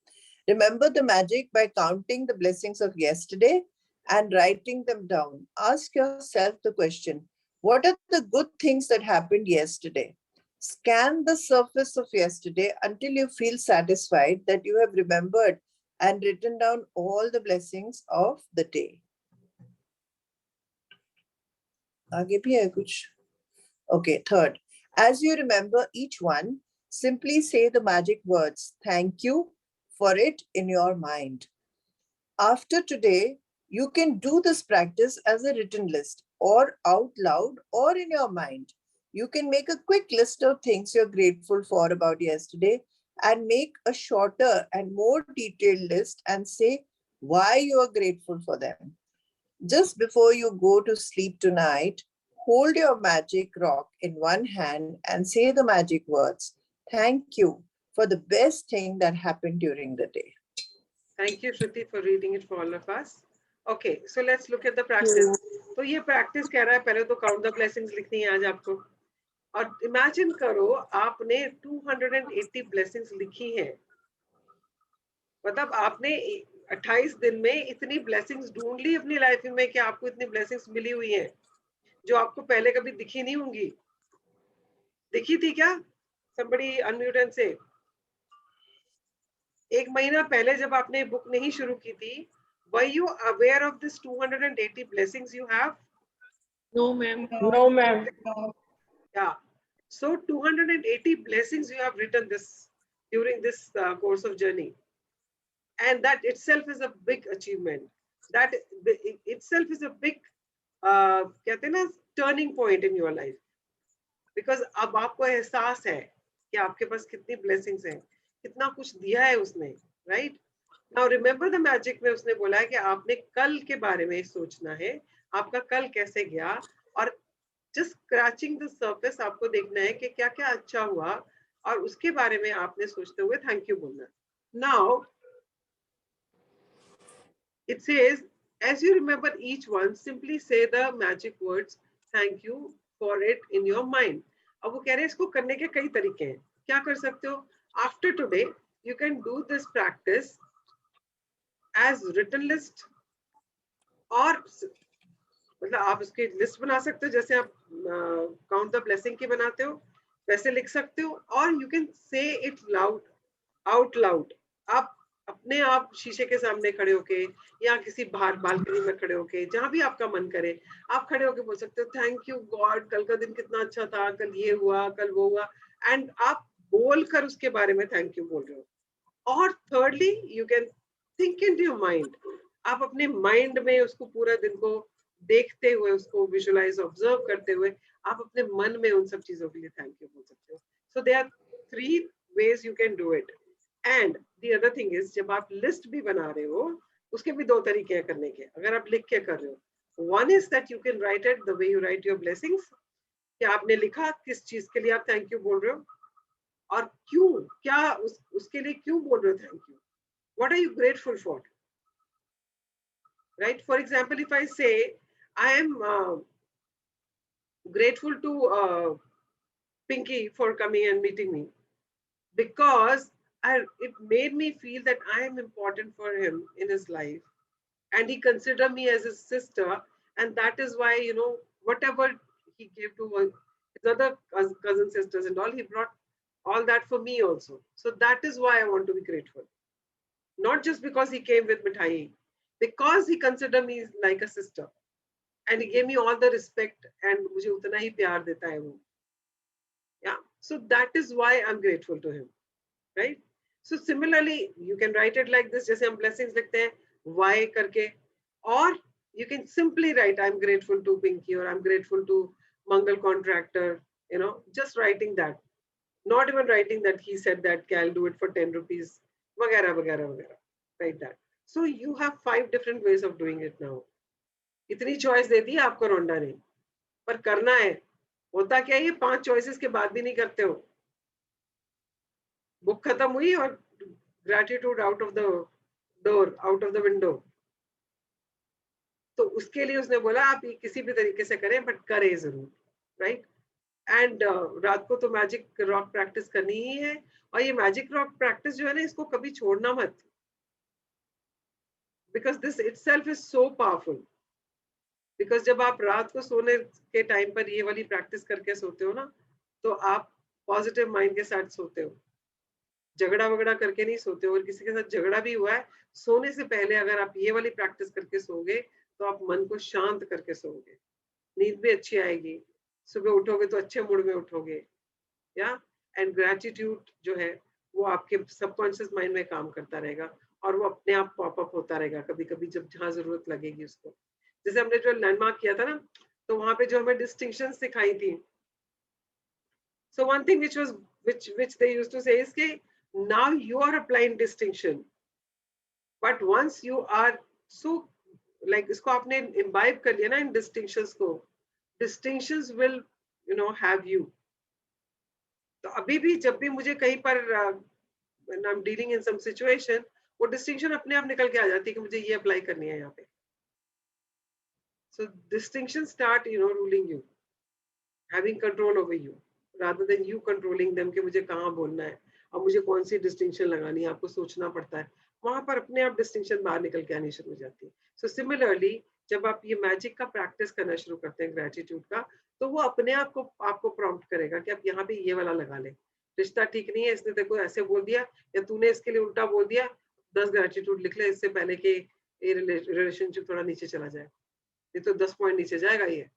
Remember the magic by counting the blessings of yesterday and writing them down. Ask yourself the question, what are the good things that happened yesterday? Scan the surface of yesterday until you feel satisfied that you have remembered and written down all the blessings of the day. आगे भी है कुछ? Okay, third, as you remember each one, simply say the magic words, thank you, for it in your mind. After today, you can do this practice as a written list or out loud or in your mind. You can make a quick list of things you're grateful for about yesterday and make a shorter and more detailed list and say why you are grateful for them. Just before you go to sleep tonight, hold your magic rock in one hand and say the magic words. Thank you for the best thing that happened during the day. Thank you, Shruti, for reading it for all of us. Okay, so let's look at the practice. तो ये practice कह रहा है पहले तो count the blessings लिखनी है आज आपको और imagine करो आपने 280 blessings लिखी हैं मतलब आपने 28 दिन में इतनी blessings ढूंढ ली अपनी लाइफ में कि आपको इतनी blessings मिली हुई हैं जो आपको पहले कभी दिखी नहीं होंगी दिखी थी क्या somebody unmute and say एक महीना पहले जब आपने बुक नहीं शुरू की थी were you aware of this 280 blessings you have? No, ma'am. No, ma'am. Yeah. So 280 blessings you have written this during this course of journey. And that itself is a big achievement. That itself is a big कहते हैं ना turning point in your life. Because अब आपको एहसास है कि आपके पास कितनी blessings हैं, कितना कुछ दिया है उसने, right? Now remember the magic में उसने बोला है कि आपने कल के बारे में सोचना है, आपका कल कैसे गया और just scratching the surface आपको देखना है कि क्या क्या अच्छा हुआ और उसके बारे में आपने सोचते हुए thank you बोलना. Now it says as you remember each one simply say the magic words thank you for it in your mind. अब वो कह रहे हैं इसको करने के कई तरीके हैं. क्या कर सकते हो? After today you can do this practice as written list और मतलब आप उसकी लिस्ट बना सकते हो जैसे आप काउंट द ब्लेसिंग की बनाते हो वैसे लिख सकते हो और you can say it loud out loud आप अपने आप शीशे के सामने खड़े होके या किसी बाहर बालकनी में खड़े होके जहां भी आपका मन करे आप खड़े होके बोल सकते हो थैंक यू गॉड कल का दिन कितना अच्छा था कल ये हुआ कल वो हुआ एंड आप बोलकर उसके बारे में थैंक यू बोल रहे हो और thirdly you can think in your mind आप अपने माइंड में उसको पूरा दिन को देखते हुए उसको विजुअलाइज ऑब्जर्व करते हुए आप अपने मन में उन सब चीजों के लिए थैंक यू बोल सकते हो so there are 3 ways you can do it and the other thing is जब आप लिस्ट भी बना रहे हो उसके भी 2 तरीके हैं करने के अगर आप लिख के कर रहे हो one is that you can write it the way you write your blessings कि आपने लिखा किस चीज के लिए आप थैंक यू बोल रहे हो और क्यों क्या उसके लिए क्यों बोल रहे हो thank you what are you grateful for right for example if I say I am grateful to Pinky for coming and meeting me because it made me feel that I am important for him in his life and he considered me as his sister and that is why you know whatever he gave to his other cousin sisters and all he brought all that for me also so that is why I want to be grateful not just because he came with mithai because he considered me like a sister and he gave me all the respect and mujhe utna hi pyar deta hai wo yeah so that is why I'm grateful to him right so similarly you can write it like this jaise hum blessings likhte hain why karke or you can simply write I'm grateful to Pinky or I'm grateful to Mangal contractor you know just writing that not even writing that he said that I'll do it for 10 rupees wagera wagera wagera write that so you have 5 different ways of doing it now इतनी choice दे दी आपको रोंडा ने पर करना है होता क्या है ये 5 चॉइसेस के बाद भी नहीं करते हो बुक खत्म हुई और gratitude out of the door out of the window तो उसके लिए उसने बोला आप किसी भी तरीके से करें बट करें जरूर राइट एंड रात को तो मैजिक रॉक प्रैक्टिस करनी ही है और ये मैजिक रॉक प्रैक्टिस जो है ना इसको कभी छोड़ना मत because this itself is so powerful because जब आप रात को सोने के टाइम पर ये वाली प्रैक्टिस करके सोते हो ना तो आप पॉजिटिव माइंड के साथ सोते हो झगड़ा वगड़ा करके नहीं सोते हो और किसी के साथ झगड़ा भी हुआ है सोने से पहले अगर आप ये वाली प्रैक्टिस करके सोओगे तो आप मन को शांत करके सोओगे नींद भी अच्छी आएगी सुबह उठोगे तो अच्छे मूड में उठोगे या एंड ग्रेटिट्यूड जो है वो आपके सबकॉन्शियस माइंड में काम करता रहेगा और वो अपने आप पॉपअप होता रहेगा कभी कभी जब जहाँ जरूरत लगेगी उसको। जैसे हमने जो लैंडमार्क किया था ना, तो वहां पे जो हमें डिस्टिंक्शन सिखाई थी, so one thing which they used to say is कि now you are applying distinction, but once you are so like इसको आपने imbibe कर लिया ना इन distinctions को, distinctions will have you। तो अभी भी जब भी मुझे कहीं पर when I'm dealing in some situation, वो distinction अपने आप निकल के आ जाती है कि मुझे ये अप्लाई करनी है यहाँ पे। So distinctions start ruling you, having control over you, rather than you controlling them कि मुझे कहाँ बोलना है और मुझे कौन सी डिस्टिंक्शन लगानी है, आपको सोचना पड़ता है। वहां पर अपने आप डिस्टिंक्शन बाहर निकल के आनी शुरू हो जाती है। सो सिमिलरली जब आप ये मैजिक का प्रैक्टिस करना शुरू करते हैं ग्रेटिट्यूड का, तो वो अपने आप को आपको प्रॉम्प्ट करेगा कि आप यहाँ पे ये वाला लगा ले। रिश्ता ठीक नहीं है, इसने देखो ऐसे बोल दिया, या तूने इसके लिए उल्टा बोल दिया, 10 ग्रेटिट्यूड लिख ले इससे पहले कि ये रिलेशनशिप थोड़ा नीचे चला जाए, नहीं तो 10 पॉइंट नीचे जाएगा। ये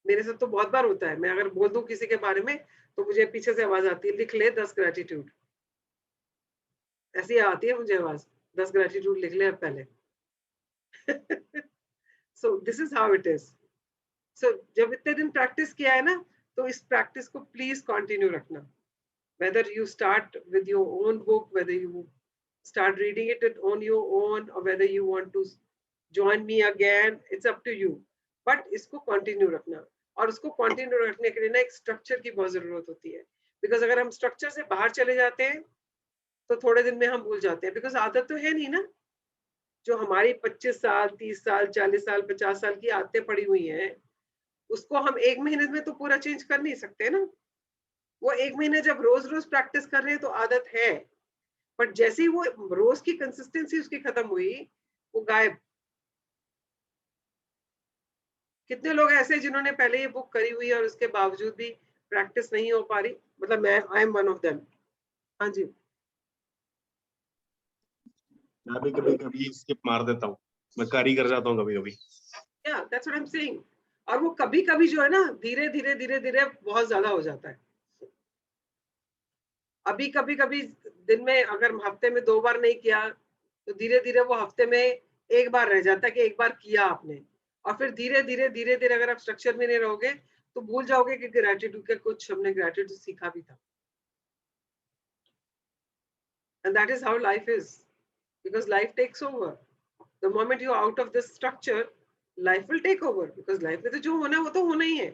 मेरे साथ तो बहुत बार होता है, मैं अगर बोल दूं किसी के बारे में तो मुझे पीछे से आवाज आती है, लिख ले 10 ग्रेटिट्यूड। ऐसी आती है मुझे आवाज, 10 ग्रेटिट्यूड लिख ले अब पहले। So this is how it is. So जब इतने दिन प्रैक्टिस किया है ना, तो इस प्रैक्टिस को प्लीज कंटिन्यू रखना। Whether you start with your own book, whether you start reading it on your own, और whether you want to join me again, it's up to you. But इसको continue रखना, और उसको continue रखने के लिए ना एक स्ट्रक्चर की बहुत जरूरत होती है। बिकॉज अगर हम स्ट्रक्चर से बाहर चले जाते हैं तो थोड़े दिन में हम भूल जाते हैं, बिकॉज आदत तो है नहीं ना। जो हमारी 25 साल 30 साल 40 साल 50 साल की आदतें पड़ी हुई हैं, उसको हम एक महीने में तो पूरा चेंज कर नहीं सकते ना। वो एक महीने जब रोज रोज प्रैक्टिस कर रहे हैं तो आदत है, बट जैसे ही वो रोज की कंसिस्टेंसी उसकी खत्म हुई, वो गायब। कितने लोग ऐसे जिन्होंने पहले ये बुक करी हुई है और उसके बावजूद भी प्रैक्टिस नहीं हो पा रही। मतलब मैं I am one of them. हाँ जी, मैं भी कभी कभी स्किप मार देता हूँ, मैं कारी कर जाता हूँ कभी कभी। या that's what I am saying. और वो कभी कभी जो है ना, धीरे धीरे धीरे धीरे बहुत ज्यादा हो जाता है। अभी कभी कभी दिन में अगर हफ्ते में 2 बार नहीं किया, तो धीरे धीरे वो हफ्ते में 1 बार रह जाता है कि 1 बार किया आपने। और फिर धीरे धीरे धीरे धीरे अगर आप स्ट्रक्चर में नहीं रहोगे तो भूल जाओगे कि ग्रेटिट्यूड के कुछ हमने ग्रेटिट्यूड सीखा भी था। And that is how life is, because life takes over. The moment you are out of this structure, life will take over, because life में तो जो होना है वो तो होना ही है।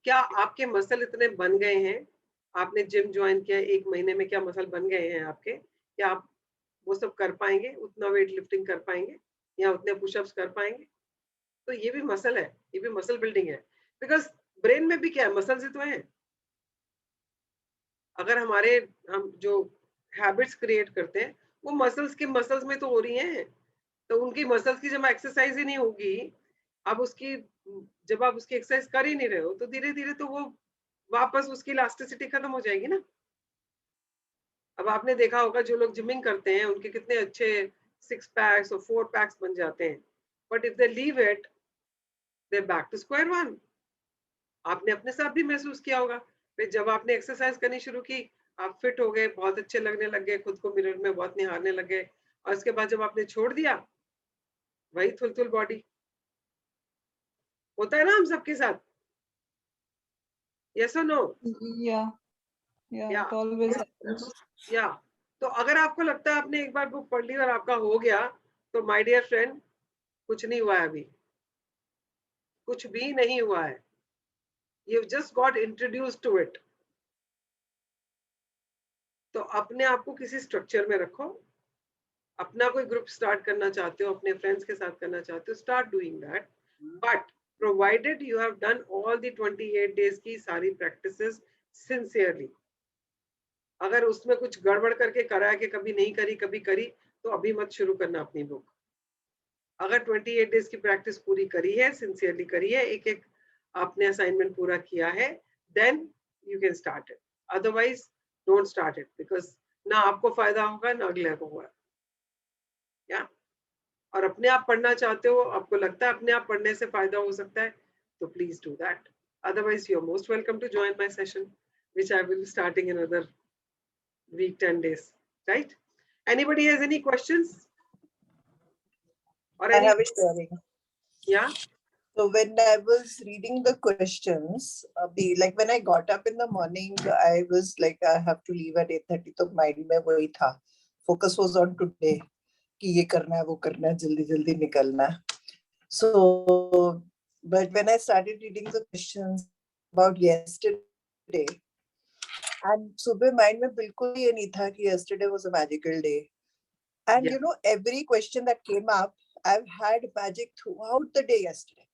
क्या आपके मसल इतने बन गए हैं, आपने जिम ज्वाइन किया 1 महीने में, क्या मसल बन गए हैं आपके? क्या आप वो सब कर पाएंगे, उतना वेट लिफ्टिंग कर पाएंगे, या उतने पुशअप्स कर पाएंगे? तो ये भी मसल है, ये भी मसल बिल्डिंग है। बिकॉज ब्रेन में भी क्या है, मसल्स ही तो हैं। अगर हम जो हैबिट्स क्रिएट करते हैं वो मसल्स में तो हो रही हैं, तो उनकी मसल्स की जब एक्सरसाइज ही नहीं होगी, जब आप उसकी एक्सरसाइज कर ही नहीं रहे हो, तो धीरे धीरे तो वो वापस उसकी इलास्टिसिटी खत्म हो जाएगी ना। अब आपने देखा होगा जो लोग जिमिंग करते हैं उनके कितने अच्छे 6 पैक्स और 4 पैक्स बन जाते हैं, but if they leave it, they back to square one. आपने अपने साथ भी महसूस किया होगा। फिर जब आपने एक्सरसाइज करनी शुरू की, आप फिट हो गए, बहुत अच्छे लगने लग गए, खुद को मिरर में बहुत निहारने लग गए, और उसके बाद जब आपने छोड़ दिया, वही थुलथुल बॉडी। होता है ना हम सबके साथ? यस और no? Yeah, Yeah. it always happens. या तो अगर आपको लगता है आपने एक बार बुक पढ़ ली और आपका हो गया, तो माय डियर फ्रेंड, कुछ नहीं हुआ है अभी, कुछ भी नहीं हुआ है। You just got introduced to it. तो अपने आप को किसी स्ट्रक्चर में रखो। अपना कोई ग्रुप स्टार्ट करना चाहते हो, अपने फ्रेंड्स के साथ करना चाहते हो, start doing that, but provided you have done all the 28 days की सारी प्रैक्टिसेस सिंसियरली। अगर उसमें कुछ गड़बड़ करके करा है कि कभी नहीं करी कभी करी, तो अभी मत शुरू करना अपनी बुक। अगर 28 डेज की प्रैक्टिस पूरी करी है, सिंसियरली करी है, एक एक आपने असाइनमेंट पूरा किया है, then you can start it. Otherwise don't start it, because ना आपको फायदा होगा ना अगले को होगा। या और अपने आप पढ़ना चाहते हो, आपको लगता है अपने आप पढ़ने से फायदा हो सकता है, तो please do that. Otherwise you are most welcome to join my session, which I will be starting in other week 10 days, right? Anybody has any questions? Or I any? have a sharing. Yeah. So when I was reading the questions, like when I got up in the morning, I was like, I have to leave at 8:30. So mind में वही था. Focus was on today. कि ये करना है, वो करना है, जल्दी जल्दी निकलना है. So, but when I started reading the questions about yesterday, and सुबह mind में बिल्कुल ये नहीं था कि yesterday was a magical day. And Yeah. you know, every question that came up, I've had magic throughout the day yesterday.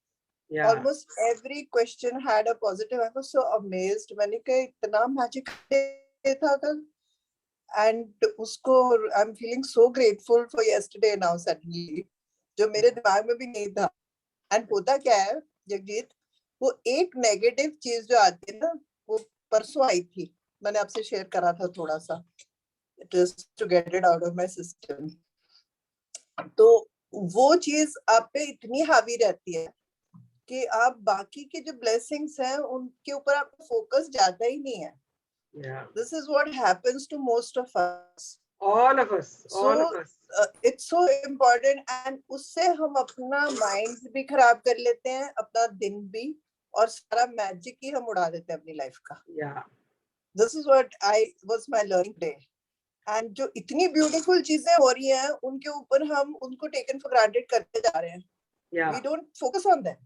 Yeah. Almost every question had a positive. I was so amazed. मैंने कहा इतना magic day था कल. And उसको I'm feeling so grateful for yesterday now suddenly. जो मेरे दिमाग में भी नहीं था. And होता क्या है जगजीत, वो एक नेगेटिव चीज जो आती है ना, वो परसों आई थी. मैंने आपसे शेयर करा था थोड़ा सा, just to get it out of my system. तो वो चीज आप पे इतनी हावी रहती है कि आप बाकी के जो blessings हैं उनके ऊपर आपका फोकस जाता ही नहीं है. Yeah. This is what happens to most of us. All of us. All of So us. it's so important, and उससे हम अपना mind भी खराब कर लेते हैं, अपना दिन भी, और सारा magic ही हम उड़ा देते हैं अपनी life का. Yeah. This is what was my learning today. And जो इतनी beautiful चीजें हो रही हैं, उनके ऊपर हम उनको taken for granted करते जा रहे हैं. Yeah. We don't focus on them.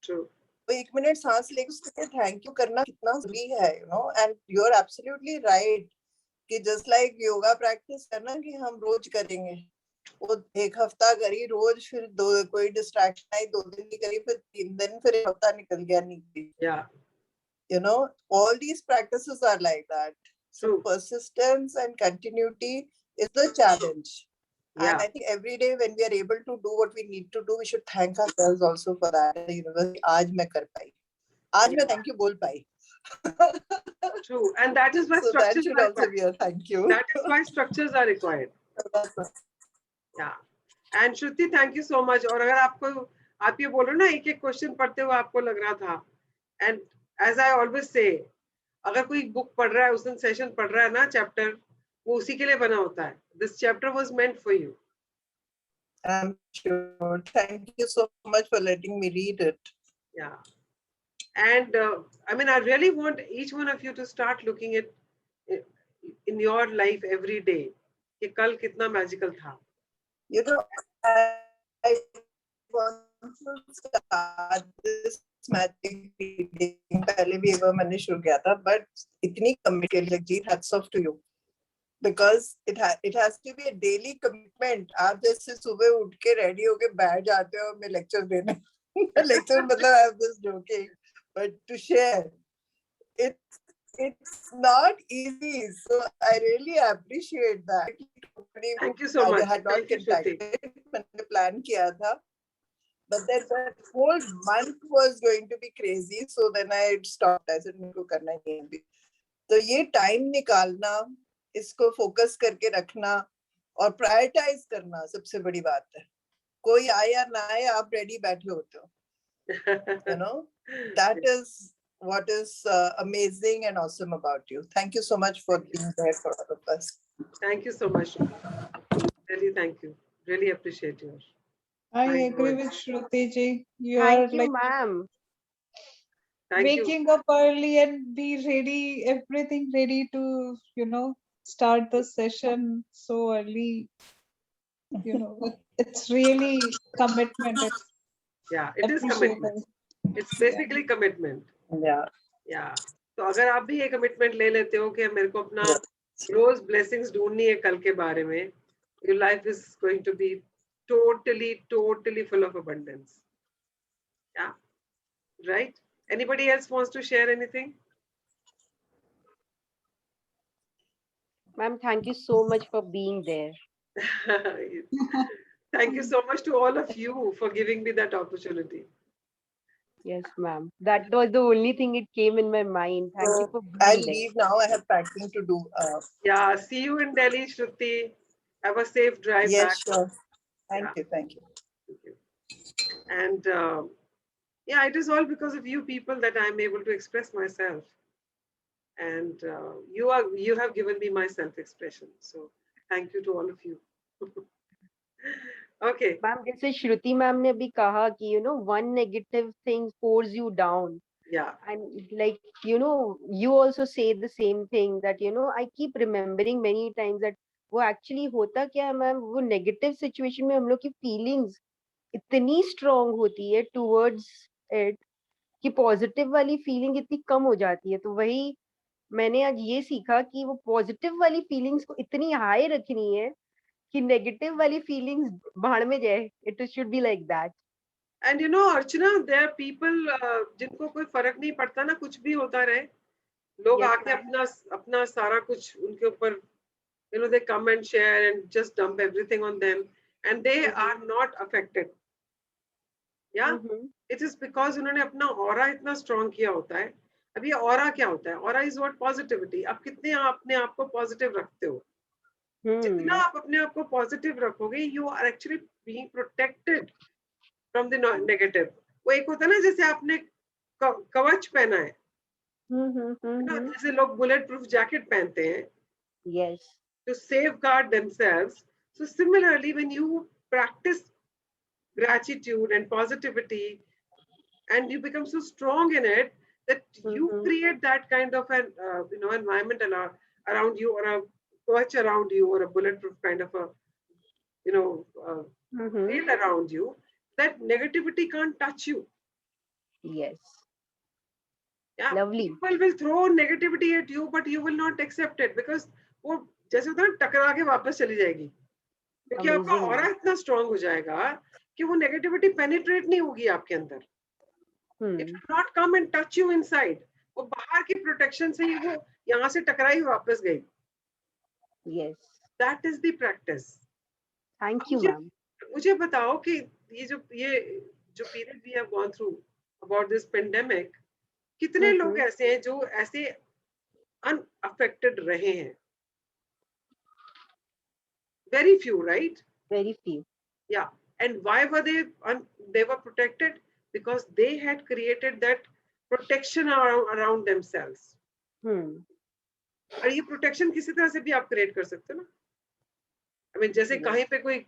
True. तो एक मिनट सांस लेके उसके थैंक यू करना कितना जरूरी है, you know. And you're absolutely right कि just like योगा practice करना कि हम रोज करेंगे, वो एक हफ्ता करी रोज, फिर दो कोई डिस्ट्रैक्शन आई, 2 दिन नहीं करी, फिर 3 दिन, फिर एक हफ्ता निकल गया नहीं की. Yeah. You know, all these practices are like that. So True. persistence and continuity is the challenge. Yeah. And I think every day when we are able to do what we need to do, we should thank ourselves also for that. The universe, आज मैं कर पाई, आज मैं thank you बोल पाई. True. And that is why So that structures should are also required. be a thank you. That is why structures are required. Yeah. And Shruti, thank you so much. और अगर आपको आप ये बोलो ना एक एक क्वेश्चन पढ़ते हुए आपको लग रहा था, and as I always say, अगर कोई बुक पढ़ रहा है, उस दिन सेशन पढ़ रहा है ना चैप्टर, वो उसी के लिए बना होता है. This chapter was meant for you. I'm sure. Thank you so much for letting me read it. Yeah. And I mean, I really want each one of you to start looking at in your life every day कि कल कितना magical था. You know, I want to start this magic reading. पहले भी एक बार मैंने शुरू किया था, but इतनी committed, Jagjit, hats off to you. Because it has to be a daily commitment. आप जैसे सुबह उठ के ready होके बैठ जाते हो मैं lecture देने. Lecture मतलब I'm just joking, but to share, it's not easy. So I really appreciate that. Thank you so much. I had not Thank you, Shruti. contacted. मैंने plan किया था. But then the whole month was going to be crazy. So then I stopped. I said, मेरे को करना ही नहीं अभी. तो ये time निकालना, इसको focus करके रखना और prioritize करना सबसे बड़ी बात है. कोई आए या ना आए, आप ready बैठे होते हो. You know, that is what is amazing and awesome about you. Thank you so much for being there for all of us. Thank you so much. Really, thank you. Really appreciate you. I Kind agree words. with Shruti ji. You Thank are you, like ma'am. Thank you. waking up early and be ready, everything ready to, start the session so early. It's really commitment. It's Yeah, it is appreciable. commitment. It's basically commitment. Yeah. Yeah. तो अगर आप भी ये commitment ले लेते हो कि मेरे को अपना रोज blessings ढूंढनी है कल के बारे में, your life is going to be totally full of abundance. Yeah. Right? Anybody else wants to share anything? Ma'am, thank you so much for being there. Thank you so much to all of you for giving me that opportunity. Yes, ma'am. That was the only thing it came in my mind. Thank you for being I'll there. leave now. I have packing to do. Yeah, see you in Delhi, Shruti. Have a safe drive Yes, back. sure. Thank Yeah. you. Thank you. Thank you. And yeah, it is all because of you people that I'm able to express myself. And you have given me my self-expression. So Thank you to all of you. Okay. Ma'am जैसे श्रुति ma'am ने भी कहा कि one negative thing pulls you down, Yeah. and like you also say the same thing that I keep remembering many times that वो actually होता क्या है ma'am, वो negative situation में हम लोग की feelings इतनी strong होती है towards it कि positive वाली feeling इतनी कम हो जाती है। तो वही मैंने आज ये सीखा कि वो positive वाली feelings को इतनी high रखनी है कि negative वाली feelings बाहर में जाए। It should be like that. And Archana, there are people जिनको कोई फर्क नहीं पड़ता ना, कुछ भी होता रहे, लोग Yes, आके अपना सारा कुछ उनके ऊपर, they come and share and just dump everything on them, and they are not affected. Yeah, it is because उन्होंने अपना aura इतना strong किया होता है। अब ये aura क्या होता है? Aura is what? Positivity. आप कितने अपने आप को positive रखते हो, जितना आप अपने आप को positive रखोगे, you are actually being protected from the negative. वो एक होता है ना, जैसे आपने कवच पहना है ना, जैसे लोग बुलेट प्रूफ जैकेट पहनते हैं, yes, to safeguard themselves. So similarly, when you practice gratitude and positivity and you become so strong in it that you create that kind of an environment around you, or a kavach around you, or a bulletproof kind of a veil around you, that negativity can't touch you. yes, Yeah, lovely. people will throw negativity at you, but you will not accept it because वो जैसे होता है ना, टकरा के वापस चली जाएगी, क्योंकि आपका Amazing. ऑरा इतना स्ट्रांग हो जाएगा कि वो नेगेटिविटी पेनिट्रेट नहीं होगी आपके अंदर. It will not come and touch you inside. वो बाहर की प्रोटेक्शन से ही वो यहाँ से टकराई वापस गई. Yes. That is the practice. Thank you, ma'am. मुझे बताओ कि ये जो period we have gone through about this pandemic, कितने लोग ऐसे हैं जो ऐसे unaffected रहे हैं? Very few, right? Very few. Yeah. And why were they were protected? Because they had created that protection around themselves. और ये protection किसी तरह से भी आप create कर सकते हो ना? I mean, जैसे कहीं पे कोई,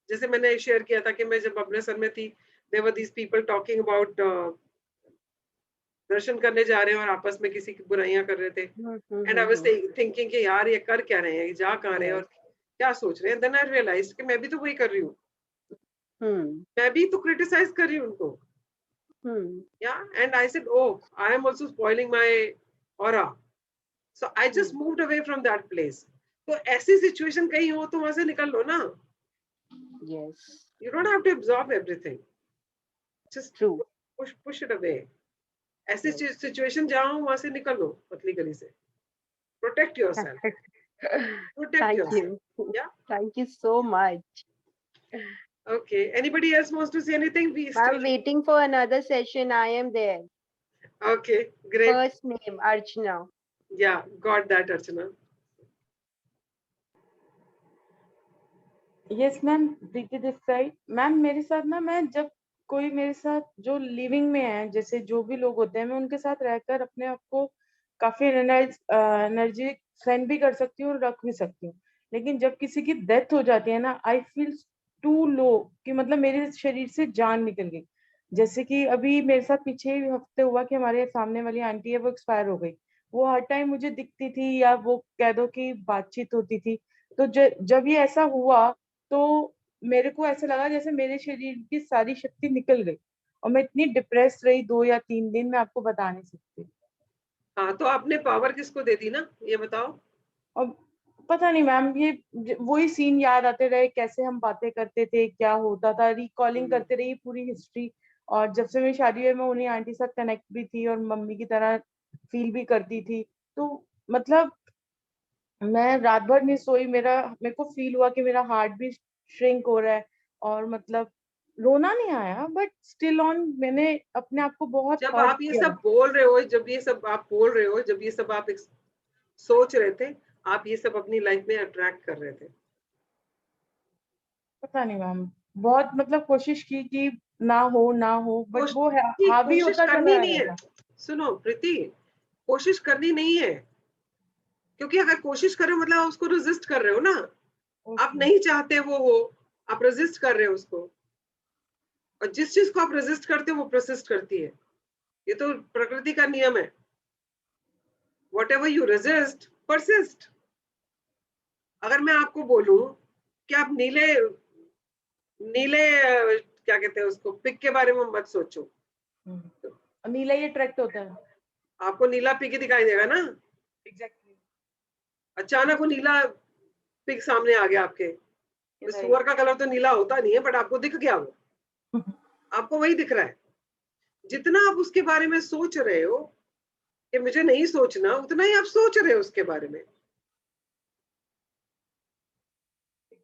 जैसे मैंने share किया था कि मैं जब अमृतसर में थी, there were these people talking about दर्शन करने जा रहे हैं और आपस में किसी की बुराइयां कर रहे थे. And I was thinking कि यार ये कर क्या रहे हैं, जा कहाँ रहे हैं और क्या सोच रहे हैं? Then I realized कि मैं भी तो वही कर रही हूँ. मैं भी तो criticize कर रही हूँ उनको. Yeah, and I said, oh, I am also spoiling my aura. So I just moved away from that place. तो ऐसी situation कहीं हो तो वहाँ से निकल लो ना. Yes. You don't have to absorb everything. Just True. push it away. ऐसी situation जहाँ हो वहाँ से निकल लो पतली गली से. Protect yourself. Protect Thank yourself. you. Yeah. Thank you so much. Okay. Anybody else wants to say anything? I'm waiting for another session. I am there. Okay. Great. First name Archana. Yeah. Got that, Archana. Yes ma'am, Preeti this side. Ma'am मेरे साथ ना, मैं जब कोई मेरे साथ जो living में है, जैसे जो भी लोग होते हैं, मैं उनके साथ रहकर अपने आप को काफी एनर्जी स्पेंड भी कर सकती हूँ और रख भी सकती हूँ. लेकिन जब किसी की डेथ हो जाती है ना, आई फील टू लो कि मतलब मेरे शरीर से जान निकल गई. जैसे कि अभी मेरे साथ पीछे हफ्ते हुआ कि हमारे सामने वाली आंटी है, वो एक्सपायर हो गई. वो हर टाइम मुझे दिखती थी, या वो कह दो कि बातचीत होती थी. तो जब ये ऐसा हुआ तो मेरे को ऐसा लगा जैसे मेरे शरीर की सारी शक्ति निकल गई, और मैं इतनी डिप्रेस रही 2 या 3 दिन, मैं आपको बता नहीं सकती. हाँ, तो आपने पावर किसको दे दी ना, ये बताओ. और पता नहीं मैम, ये वही सीन याद आते रहे, कैसे हम बातें करते थे, क्या होता था, रिकॉलिंग करते रही पूरी हिस्ट्री. और जब से मेरी शादी हुई, मैं उन्हीं आंटी साथ कनेक्ट भी थी और मम्मी की तरह फील भी करती थी. तो मतलब मैं रात भर नहीं सोई. मेरे को फील हुआ कि मेरा हार्ट भी श्रिंक हो रहा है, और मतलब रोना नहीं आया, बट स्टिल ऑन मैंने अपने आप को बहुत जब हर्ट आप ये किया. सब बोल रहे हो, जब ये सब आप बोल रहे हो, जब ये सब आप सोच रहे थे, आप ये सब अपनी लाइफ में अट्रैक्ट कर रहे थे? पता नहीं मैम, बहुत मतलब कोशिश की कि ना हो, बट वो हावी कोशिश होता करनी चला नहीं है. सुनो प्रीति, कोशिश करनी नहीं है, क्योंकि अगर कोशिश कर रहे हो मतलब आप उसको रेजिस्ट कर रहे हो ना. आप नहीं चाहते वो हो, आप रेजिस्ट कर रहे हो उसको, और जिस चीज को आप रेजिस्ट करते हो वो परसिस्ट करती है। ये तो प्रकृति का नियम है। Whatever you resist persist। अगर मैं आपको बोलूं कि आप नीले नीले क्या कहते हैं उसको, पिग के बारे में मत सोचो, नीला ये अट्रैक्ट होता है। आपको नीला पिग ही दिखाई देगा ना। एग्जैक्टली। अचानक वो नीला पिग सामने आ गया आपके, तो सुअर का कलर तो नीला होता नहीं है, बट आपको दिख गया वो, आपको वही दिख रहा है। जितना आप उसके बारे में सोच रहे हो कि मुझे नहीं सोचना, उतना ही आप सोच रहे हो उसके बारे में।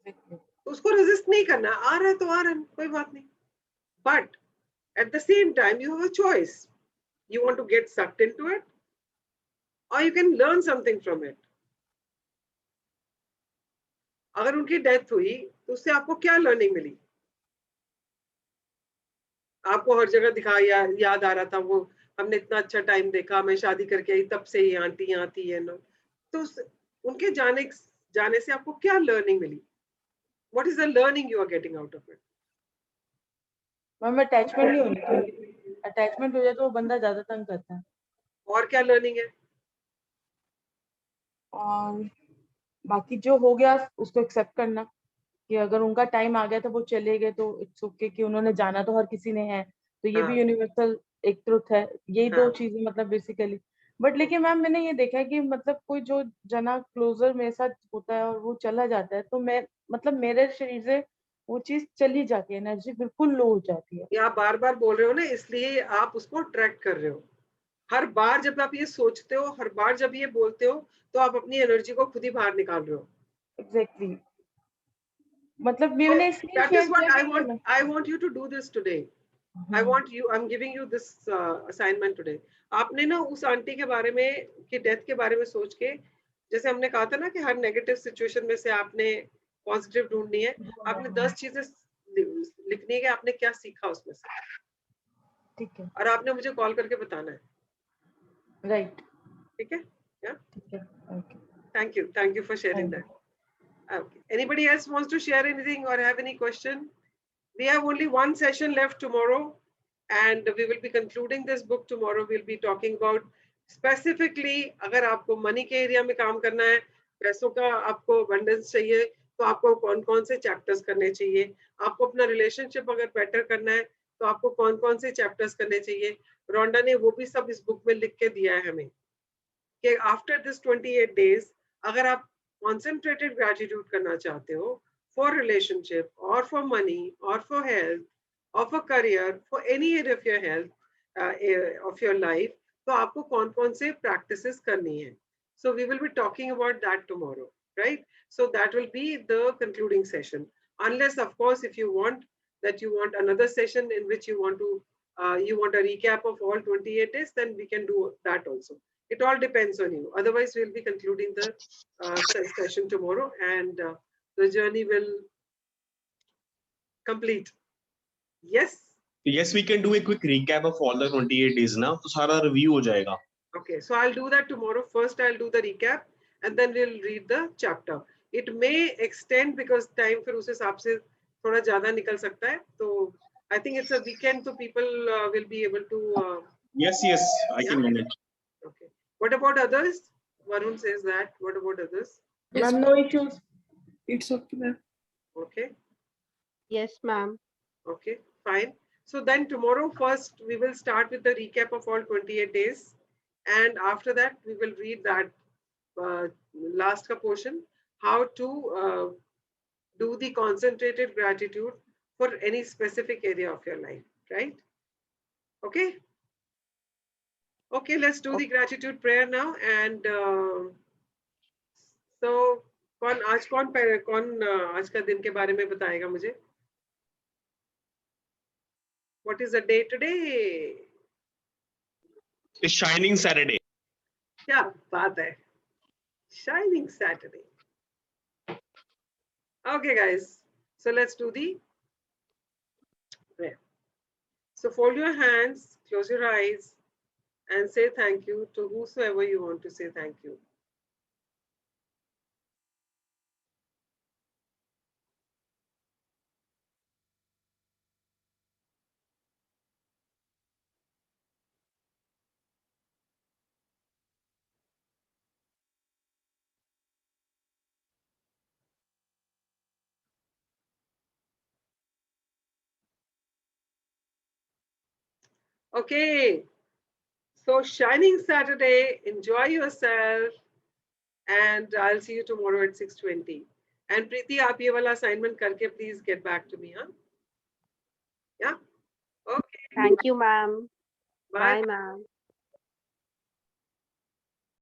तो उसको रेजिस्ट नहीं करना, आ रहा है तो आ रहा है, कोई बात नहीं। But at the same time you have a choice, you want to get sucked into it or you can learn something from it। अगर उनकी डेथ हुई तो उससे आपको क्या लर्निंग मिली? आपको हर जगह दिखाया, याद आ रहा था वो, हमने इतना अच्छा टाइम देखा, मैं शादी करके आई तब से ही आंटी आती है ना। तो उनके जाने से आपको क्या लर्निंग मिली? What is the learning you are getting out of it? Ma'am attachment नहीं होनी चाहिए, अटैचमेंट हो जाए तो वो बंदा ज्यादा तंग करता है। और क्या लर्निंग है? और बाकी जो हो गया उसको एक्सेप्ट करना, कि अगर उनका टाइम आ गया तो वो चले गए तो इट्स ओके, कि उन्होंने जाना तो हर किसी ने है, तो ये भी हाँ, यूनिवर्सल एक ट्रुथ है। यही हाँ। दो चीजें मतलब बेसिकली। बट लेकिन मैम मैंने ये देखा है कि मतलब कोई जो जना क्लोजर मेरे साथ होता है और वो चला जाता है, तो मैं मतलब मेरे शरीर से वो चीज चली जाती है, एनर्जी बिल्कुल लो हो जाती है। ये आप बार बार बोल रहे हो ना, इसलिए आप उसको ट्रैक कर रहे हो। हर बार जब आप ये सोचते हो, हर बार जब ये बोलते हो, तो आप अपनी एनर्जी को खुद ही बाहर निकाल रहे हो। एग्जैक्टली। मतलब So मैंने इसलिए that शेयर is what किया I कि want. I want you to do this today. I want you. I'm giving you this assignment today. आपने ना उस आंटी के बारे में, की डेथ के बारे में सोच के, जैसे हमने कहा था ना कि हर नेगेटिव सिचुएशन में से आपने पॉजिटिव ढूंढनी है। आपने 10 चीजें लिखनी है कि आपने क्या सीखा उसमें से, ठीक है। और आपने मुझे कॉल करके बताना है। राइट। ठीक है? या ठीक है। Okay. Thank you for sharing that. Okay. Anybody else wants to share anything or have any question? We have only one session left tomorrow, and we will be concluding this book tomorrow. We'll be talking about specifically, अगर आपको money के area में काम करना है, पैसों का आपको abundance चाहिए, तो आपको कौन-कौन से चैप्टर्स करने चाहिए। आपको अपना रिलेशनशिप अगर बेटर करना है, तो आपको कौन-कौन से चैप्टर्स करने चाहिए। रोंडा ने वो भी सब इस बुक में लिख के दिया है हमें, कि आफ्टर दिस 28 days अगर आप concentrated gratitude करना चाहते हो for relationship or for money or for health or for career, for any area of your health, of your life, तो आपको कौन-कौन से practices करनी है। So we will be talking about that tomorrow, right? So that will be the concluding session. Unless, of course, if you want another session in which you want a recap of all 28 days, then we can do that also. It all depends on you. Otherwise, we'll be concluding the session tomorrow, and the journey will complete. Yes? Yes, we can do a quick recap of all the 28 days now, तो सारा review हो जाएगा। Okay, so I'll do that tomorrow. First, I'll do the recap, and then we'll read the chapter. It may extend because time फिर उस हिसाब से थोड़ा ज़्यादा निकल सकता है। तो I think it's a weekend, so people will be able to. Yes, I can manage. Okay. What about others? Varun says that. What about others? Ma'am, no issues. It's okay, ma'am. Okay. Yes, ma'am. Okay, fine. So then tomorrow first we will start with the recap of all 28 days, and after that we will read that last ka portion, how to do the concentrated gratitude for any specific area of your life, right? Okay. Okay, let's do the gratitude prayer now, and so कौन आज का दिन के बारे में बताएगा मुझे? What is the day today? It's Shining Saturday. क्या बात है, Shining Saturday. Okay, guys. So let's do the prayer. So fold your hands, close your eyes, and say thank you to whosoever you want to say thank you. Okay. So shining Saturday, enjoy yourself, and I'll see you tomorrow at 6:20. And Preeti, आप ये वाला assignment करके please get back to me, huh? Yeah. Okay. Thank you, ma'am. Bye. Bye, ma'am.